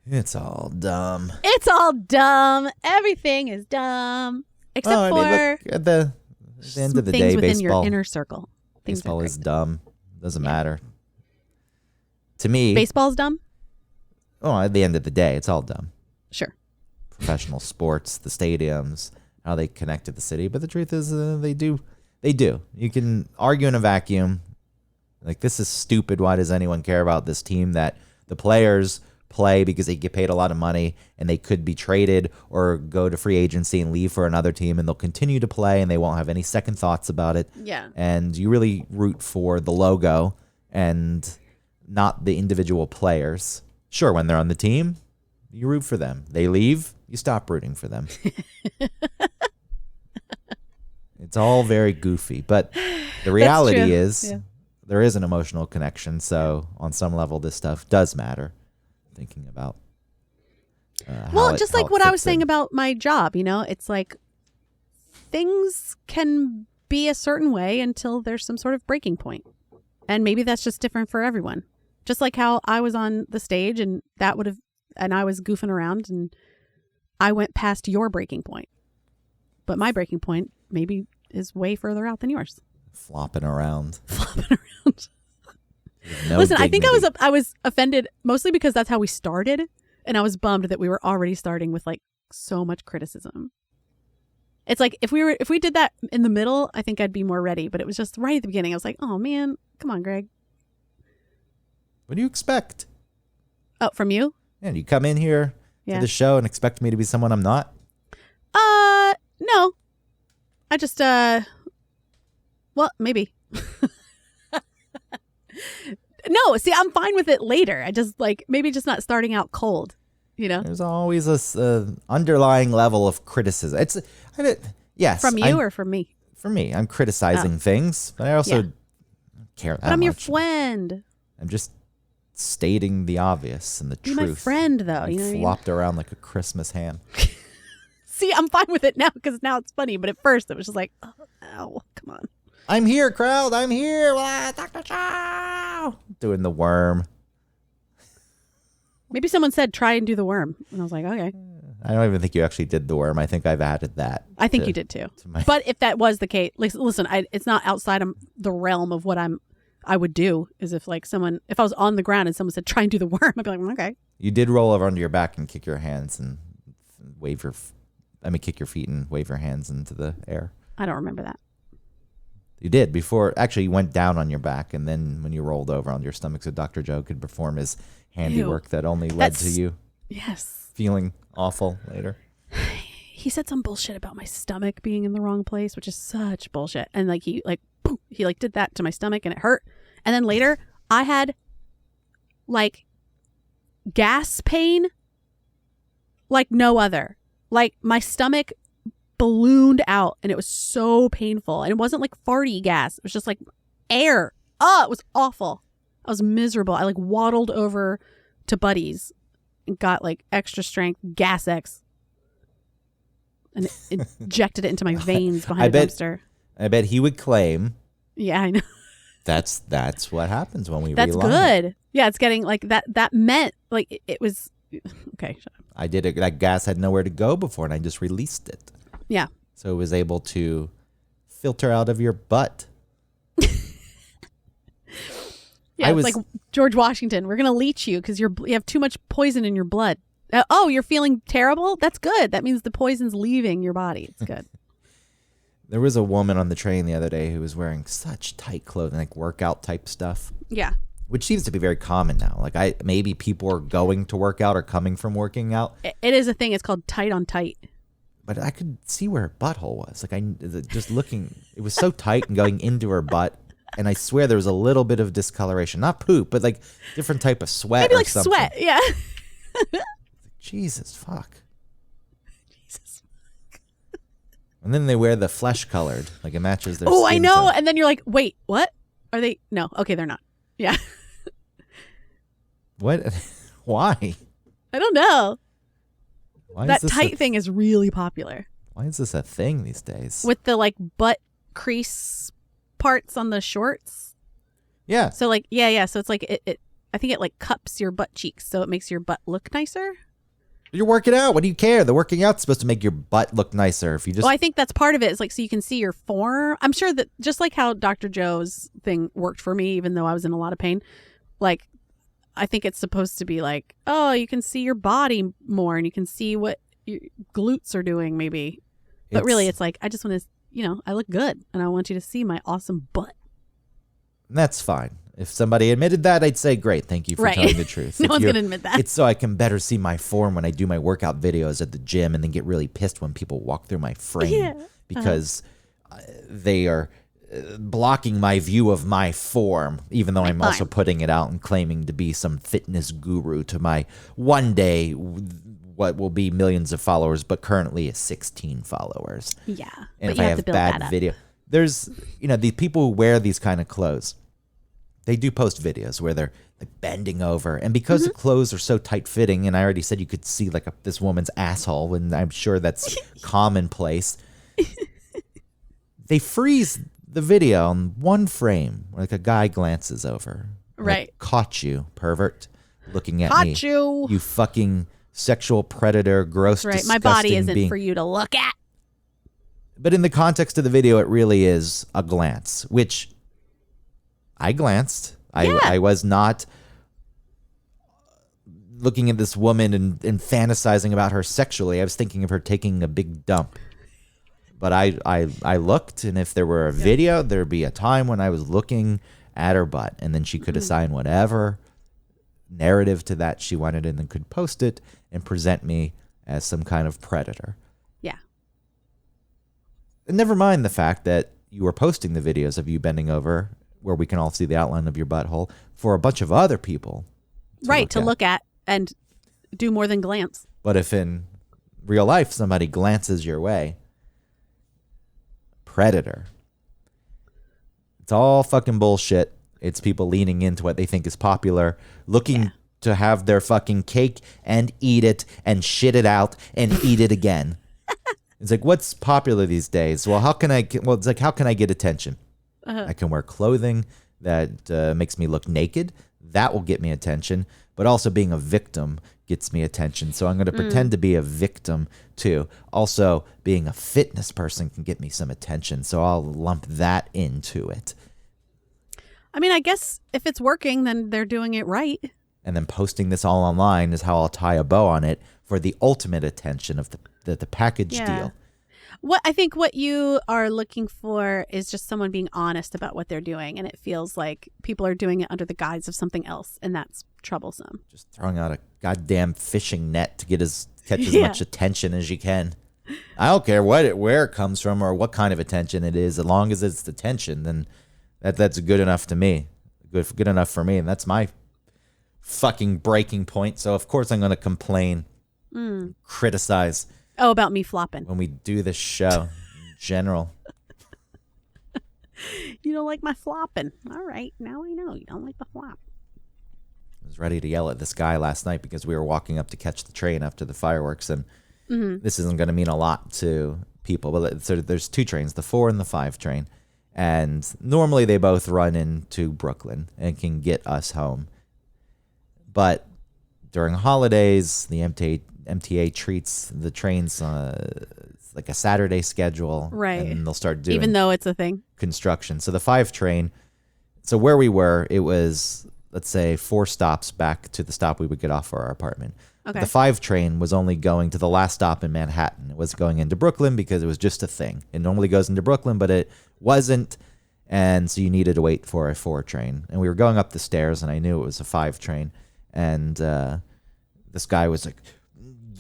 It's all dumb. It's all dumb. Everything is dumb. Except look, for at the end of the things day, within baseball, your inner circle. Things are baseball great. is dumb. Doesn't matter. To me, Baseball's dumb? at the end of the day, it's all dumb. Sure. Professional sports, the stadiums, how they connect to the city. But the truth is, they do. They do. You can argue in a vacuum. Like, this is stupid. Why does anyone care about this team that the players play because they get paid a lot of money and they could be traded or go to free agency and leave for another team and they'll continue to play and they won't have any second thoughts about it. Yeah. And you really root for the logo and not the individual players. Sure, when they're on the team, you root for them. They leave, you stop rooting for them. It's all very goofy, but the reality is there is an emotional connection. So on some level, this stuff does matter. Thinking about just like what I was saying about my job, it's like things can be a certain way until there's some sort of breaking point. And maybe that's just different for everyone. Just like how I was on the stage and I was goofing around and I went past your breaking point. But my breaking point maybe is way further out than yours. Flopping around. No Listen, dignity. I think I was offended mostly because that's how we started. And I was bummed that we were already starting with like so much criticism. It's like if we did that in the middle, I think I'd be more ready. But it was just right at the beginning. I was like, oh man, come on, Greg. What do you expect? Oh, from you? Yeah, you come in here to the show and expect me to be someone I'm not? No. I just well, maybe. No, see, I'm fine with it later. I just maybe just not starting out cold, There's always this underlying level of criticism. Yes. From you or from me? From me. I'm criticizing things, but I also don't care that much. But I'm your friend. I'm just stating the obvious and the truth. You're my friend, though. You know what I mean? Flopped around like a Christmas ham. See, I'm fine with it now because now it's funny. But at first, it was just like, oh, come on. I'm here, crowd. I'm here. Dr. Chow. Doing the worm. Maybe someone said, try and do the worm. And I was like, okay. I don't even think you actually did the worm. I think I've added that. I think you did too. But if that was the case, listen, it's not outside of the realm of what I would do. Is if if I was on the ground and someone said, try and do the worm, I'd be like, okay. You did roll over onto your back and kick your hands and kick your feet and wave your hands into the air. I don't remember that. You did before. Actually, you went down on your back, and then when you rolled over on your stomach, so Dr. Joe could perform his handiwork that only led to you. Yes. Feeling awful later. He said some bullshit about my stomach being in the wrong place, which is such bullshit. And he did that to my stomach, and it hurt. And then later, I had gas pain like no other. Like my stomach ballooned out and it was so painful, and it wasn't like farty gas, it was just like air. It was awful. I was miserable. I waddled over to Buddy's and got extra strength Gas X and injected it into my veins behind a dumpster. I bet he would claim. Yeah, I know. That's what happens when we That's reline. Good. Yeah, it's getting that meant it was okay. Shut up. I did it. That gas had nowhere to go before, and I just released it. Yeah. So it was able to filter out of your butt. Yeah, it's like George Washington. We're gonna leech you because you have too much poison in your blood. You're feeling terrible? That's good. That means the poison's leaving your body. It's good. There was a woman on the train the other day who was wearing such tight clothing, workout type stuff. Yeah. Which seems to be very common now. Maybe people are going to work out or coming from working out. It is a thing. It's called tight on tight. but I could see where her butthole was. Like just looking, it was so tight and going into her butt. And I swear there was a little bit of discoloration, not poop, but like different type of sweat. Maybe or like something. sweat. Yeah. Jesus fuck. Jesus. And then they wear the flesh colored, like it matches their. Oh, I skin know. tone. And then you're like, wait, what? Are they? No. Okay, they're not. Yeah. What? Why? I don't know. Why That is this tight thing is really popular. Why is this a thing these days? With the like butt crease parts on the shorts. Yeah. So like, yeah. So it's like, it I think it like cups your butt cheeks. So it makes your butt look nicer. You're working out. What do you care? The working out's supposed to make your butt look nicer. If you just. Well, I think that's part of it. It's like, so you can see your form. I'm sure that just like how Dr. Joe's thing worked for me, even though I was in a lot of pain, like, I think it's supposed to be like, oh, you can see your body more and you can see what your glutes are doing maybe. But really, it's like, I just want to, I look good and I want you to see my awesome butt. That's fine. If somebody admitted that, I'd say, great, thank you for telling the truth. No one's going to admit that. It's so I can better see my form when I do my workout videos at the gym and then get really pissed when people walk through my frame because they are blocking my view of my form, even though I'm also putting it out and claiming to be some fitness guru to my one day what will be millions of followers, but currently is 16 followers. Yeah. And if I have bad video, there's, the people who wear these kind of clothes, they do post videos where they're like bending over. And because the clothes are so tight fitting, and I already said you could see like this woman's asshole, and I'm sure that's commonplace. They freeze the video on one frame, like a guy glances over. Right. Like, caught you, pervert, looking at me. Caught you. You fucking sexual predator, gross, right. disgusting My body isn't being. for you to look at. But in the context of the video, it really is a glance, which I glanced. I was not looking at this woman and fantasizing about her sexually. I was thinking of her taking a big dump. But I looked, and if there were a video, there'd be a time when I was looking at her butt, and then she could assign whatever narrative to that she wanted, and then could post it and present me as some kind of predator. Yeah. And never mind the fact that you were posting the videos of you bending over where we can all see the outline of your butthole for a bunch of other people. To look at and do more than glance. But if in real life somebody glances your way, predator. It's all fucking bullshit. It's people leaning into what they think is popular, looking to have their fucking cake and eat it and shit it out and eat it again. It's like, what's popular these days? Well, it's like, how can I get attention? I can wear clothing that makes me look naked. That will get me attention. But also being a victim gets me attention. So I'm going to pretend to be a victim too. Also, being a fitness person can get me some attention. So I'll lump that into it. I mean, I guess if it's working, then they're doing it right. And then posting this all online is how I'll tie a bow on it for the ultimate attention of the package deal. I think what you are looking for is just someone being honest about what they're doing. And it feels like people are doing it under the guise of something else. And that's troublesome. Just throwing out a goddamn fishing net to catch as much attention as you can. I don't care where it comes from or what kind of attention it is. As long as it's attention, then that's good enough to me. Good enough for me. And that's my fucking breaking point. So, of course, I'm going to complain, criticize. Oh, about me flopping. When we do this show in general. You don't like my flopping. All right. Now I know you don't like the flop. I was ready to yell at this guy last night because we were walking up to catch the train after the fireworks. And this isn't going to mean a lot to people. But so there's two trains, the 4 and the 5 train. And normally they both run into Brooklyn and can get us home. But during holidays, the MTA treats the trains like a Saturday schedule. Right. And they'll start doing even though it's a thing. Construction. So the 5 train, so where we were, it was, let's say, 4 stops back to the stop we would get off for our apartment. Okay. The 5 train was only going to the last stop in Manhattan. It was going into Brooklyn because it was just a thing. It normally goes into Brooklyn, but it wasn't. And so you needed to wait for a 4 train. And we were going up the stairs, and I knew it was a 5 train. And this guy was like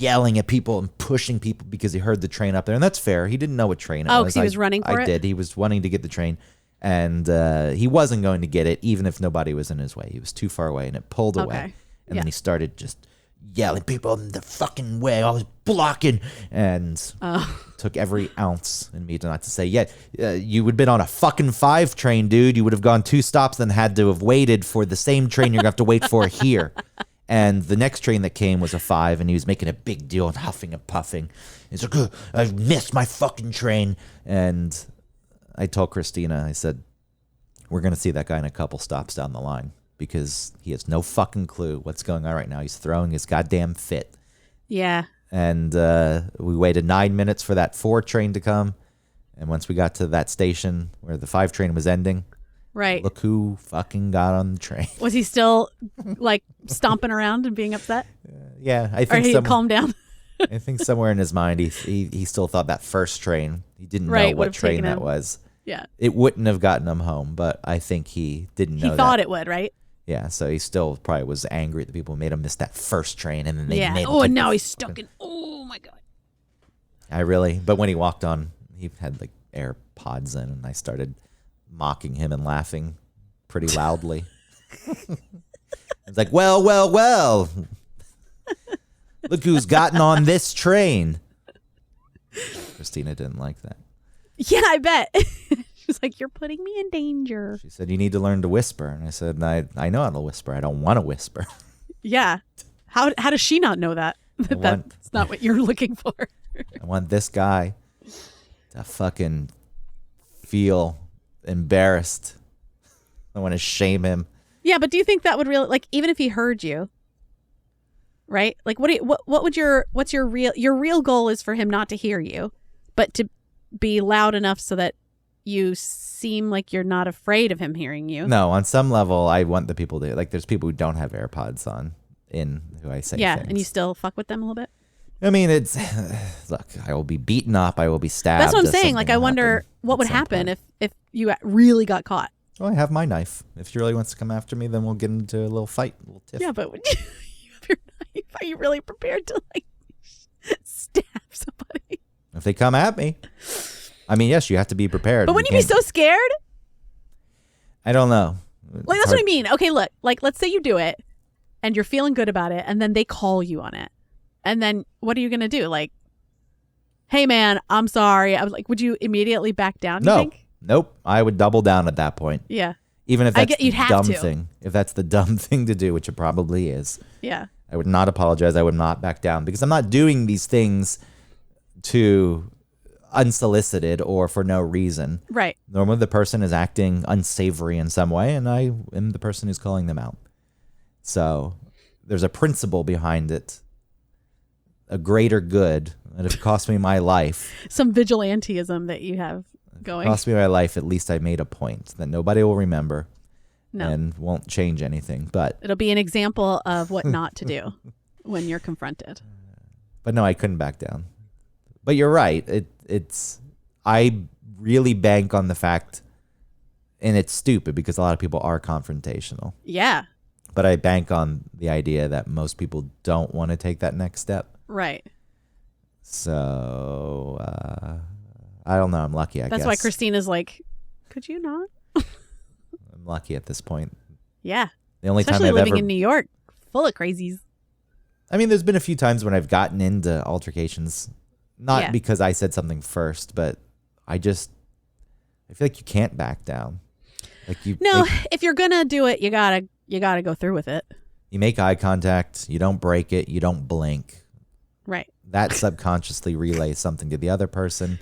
yelling at people and pushing people because he heard the train up there. And that's fair. He didn't know what train it was. Oh, because he was running for it? I did. He was wanting to get the train. And he wasn't going to get it, even if nobody was in his way. He was too far away, and it pulled away. And then he started just yelling, people in the fucking way. I was blocking. And took every ounce in me not to say, you would have been on a fucking 5 train, dude. You would have gone 2 stops, then had to have waited for the same train you're going to have to wait for here. And the next train that came was a 5, and he was making a big deal and huffing and puffing. He's like, I missed my fucking train. And I told Christina, I said, we're going to see that guy in a couple stops down the line because he has no fucking clue what's going on right now. He's throwing his goddamn fit. Yeah. And we waited 9 minutes for that 4 train to come. And once we got to that station where the 5 train was ending, right. Look who fucking got on the train. Was he still like stomping around and being upset? Yeah, I think. Or he calmed down. I think somewhere in his mind, he still thought that first train. He didn't know what train that was. Yeah, it wouldn't have gotten him home, but I think he didn't know. He thought it would, right? Yeah, so he still probably was angry at the people who made him miss that first train, and then they made him. Oh, and now he's stuck in. Oh my god. But when he walked on, he had like AirPods in, and I started mocking him and laughing pretty loudly. It's like, well. Look who's gotten on this train. Christina didn't like that. Yeah, I bet. She was like, you're putting me in danger. She said, you need to learn to whisper. And I said, I know how to whisper. I don't want to whisper. Yeah. How does she not know that? That's not what you're looking for. I want this guy to fucking feel embarrassed. I want to shame him. Yeah, but do you think that would really, like, even if he heard you, right? Like, what's your real goal is for him not to hear you, but to be loud enough so that you seem like you're not afraid of him hearing you. No, on some level, I want the people to, like, there's people who don't have AirPods on in who I say things. And you still fuck with them a little bit? I mean, it's, look, I will be beaten up. I will be stabbed. That's what I'm saying. Like, I wonder what would happen if you really got caught. Well, I have my knife. If she really wants to come after me, then we'll get into a little fight, a little tiff. Yeah, but when you have your knife, are you really prepared to, like, stab somebody? If they come at me. I mean, yes, you have to be prepared. But wouldn't you be so scared? I don't know. Like, that's what I mean. Okay, look, like, let's say you do it, and you're feeling good about it, and then they call you on it. And then what are you going to do? Like, hey, man, I'm sorry. I was like, would you immediately back down, you think? Nope. I would double down at that point. Yeah. Even if that's the dumb thing. If that's the dumb thing to do, which it probably is. Yeah. I would not apologize. I would not back down because I'm not doing these things to unsolicited or for no reason. Right. Normally the person is acting unsavory in some way, and I am the person who's calling them out. So there's a principle behind it. A greater good. And if it cost me my life. Some vigilantism that you have going. If it cost me my life, at least I made a point that nobody will remember. No. And won't change anything. But it'll be an example of what not to do when you're confronted. But no, I couldn't back down. But you're right. I really bank on the fact, and it's stupid because a lot of people are confrontational. Yeah. But I bank on the idea that most people don't want to take that next step. Right. So, I don't know. I'm lucky, I guess. That's why Christina's like, could you not? I'm lucky at this point. Yeah. The only Especially time I've living in New York, full of crazies. I mean, there's been a few times when I've gotten into altercations, not because I said something first, but I feel like you can't back down. If you're gonna do it, you gotta go through with it. You make eye contact. You don't break it. You don't blink. Right. That subconsciously relays something to the other person.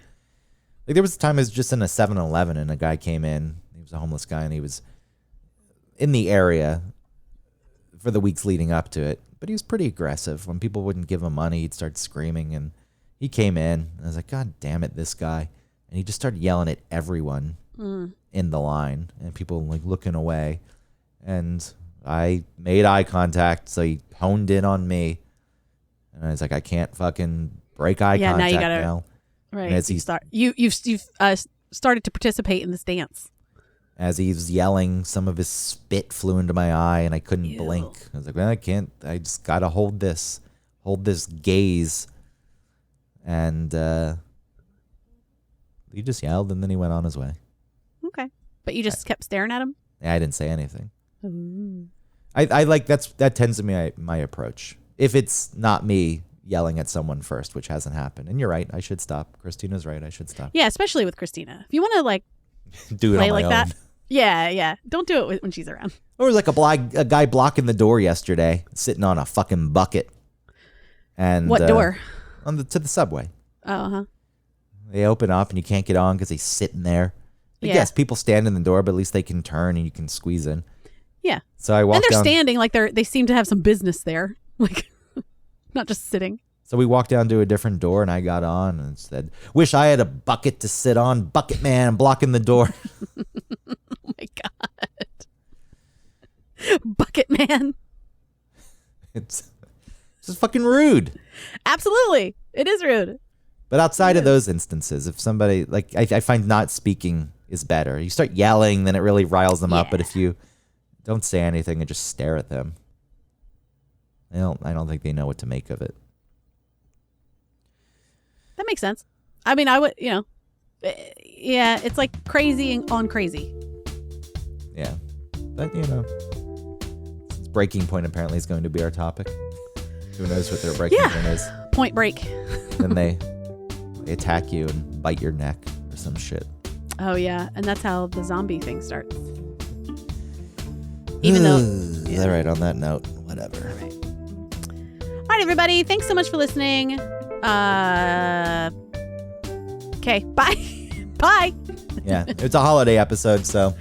Like there was a time I was just in a 7-Eleven and a guy came in. He was a homeless guy and he was in the area for the weeks leading up to it. But he was pretty aggressive. When people wouldn't give him money, he'd start screaming. And he came in. And I was like, God damn it, this guy. And he just started yelling at everyone in the line. And people like looking away. And I made eye contact. So he honed in on me. And I was like, I can't fucking break eye contact now. You gotta, now. Right. You've started to participate in this dance. As he was yelling, some of his spit flew into my eye and I couldn't blink. I was like, well, I just got to hold this hold this gaze. And he just yelled, and then he went on his way. Okay. But you just kept staring at him? I didn't say anything. Ooh. I like that tends to be my approach. If it's not me yelling at someone first, which hasn't happened. And you're right, I should stop. Christina's right, I should stop. Yeah, especially with Christina. If you want to like do it play on my like own. that. Yeah. Don't do it when she's around. There was like a guy blocking the door yesterday, sitting on a fucking bucket. And What door? To the subway. Oh, uh-huh. They open up and you can't get on because he's sitting there. Yeah. Yes, people stand in the door, but at least they can turn and you can squeeze in. Yeah. So I walked and they're down. standing like they seem to have some business there. Like, not just sitting. So we walked down to a different door and I got on and said, wish I had a bucket to sit on. Bucket man blocking the door. Oh my God. Bucket man. It's just fucking rude. Absolutely. It is rude. But outside of those instances, if somebody, like, I find not speaking is better. You start yelling, then it really riles them up. But if you don't say anything and just stare at them, I don't think they know what to make of it. That makes sense. I mean, I would, yeah, it's like crazy on crazy. Yeah. But, it's breaking point apparently is going to be our topic. Who knows what their breaking point is. Point break. Then they attack you and bite your neck or some shit. Oh, yeah. And that's how the zombie thing starts. Even though... All right, on that note, whatever. All right, everybody. Thanks so much for listening. Okay, bye. Bye. Yeah, it's a holiday episode, so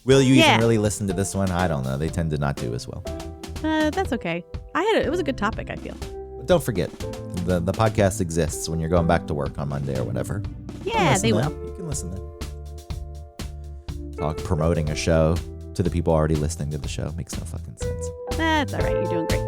will you even really listen to this one? I don't know. They tend to not do as well. That's okay. It was a good topic, I feel. But don't forget, the podcast exists when you're going back to work on Monday or whatever. Yeah, they will. You can listen then. Promoting a show to the people already listening to the show makes no fucking sense. That's all right. You're doing great.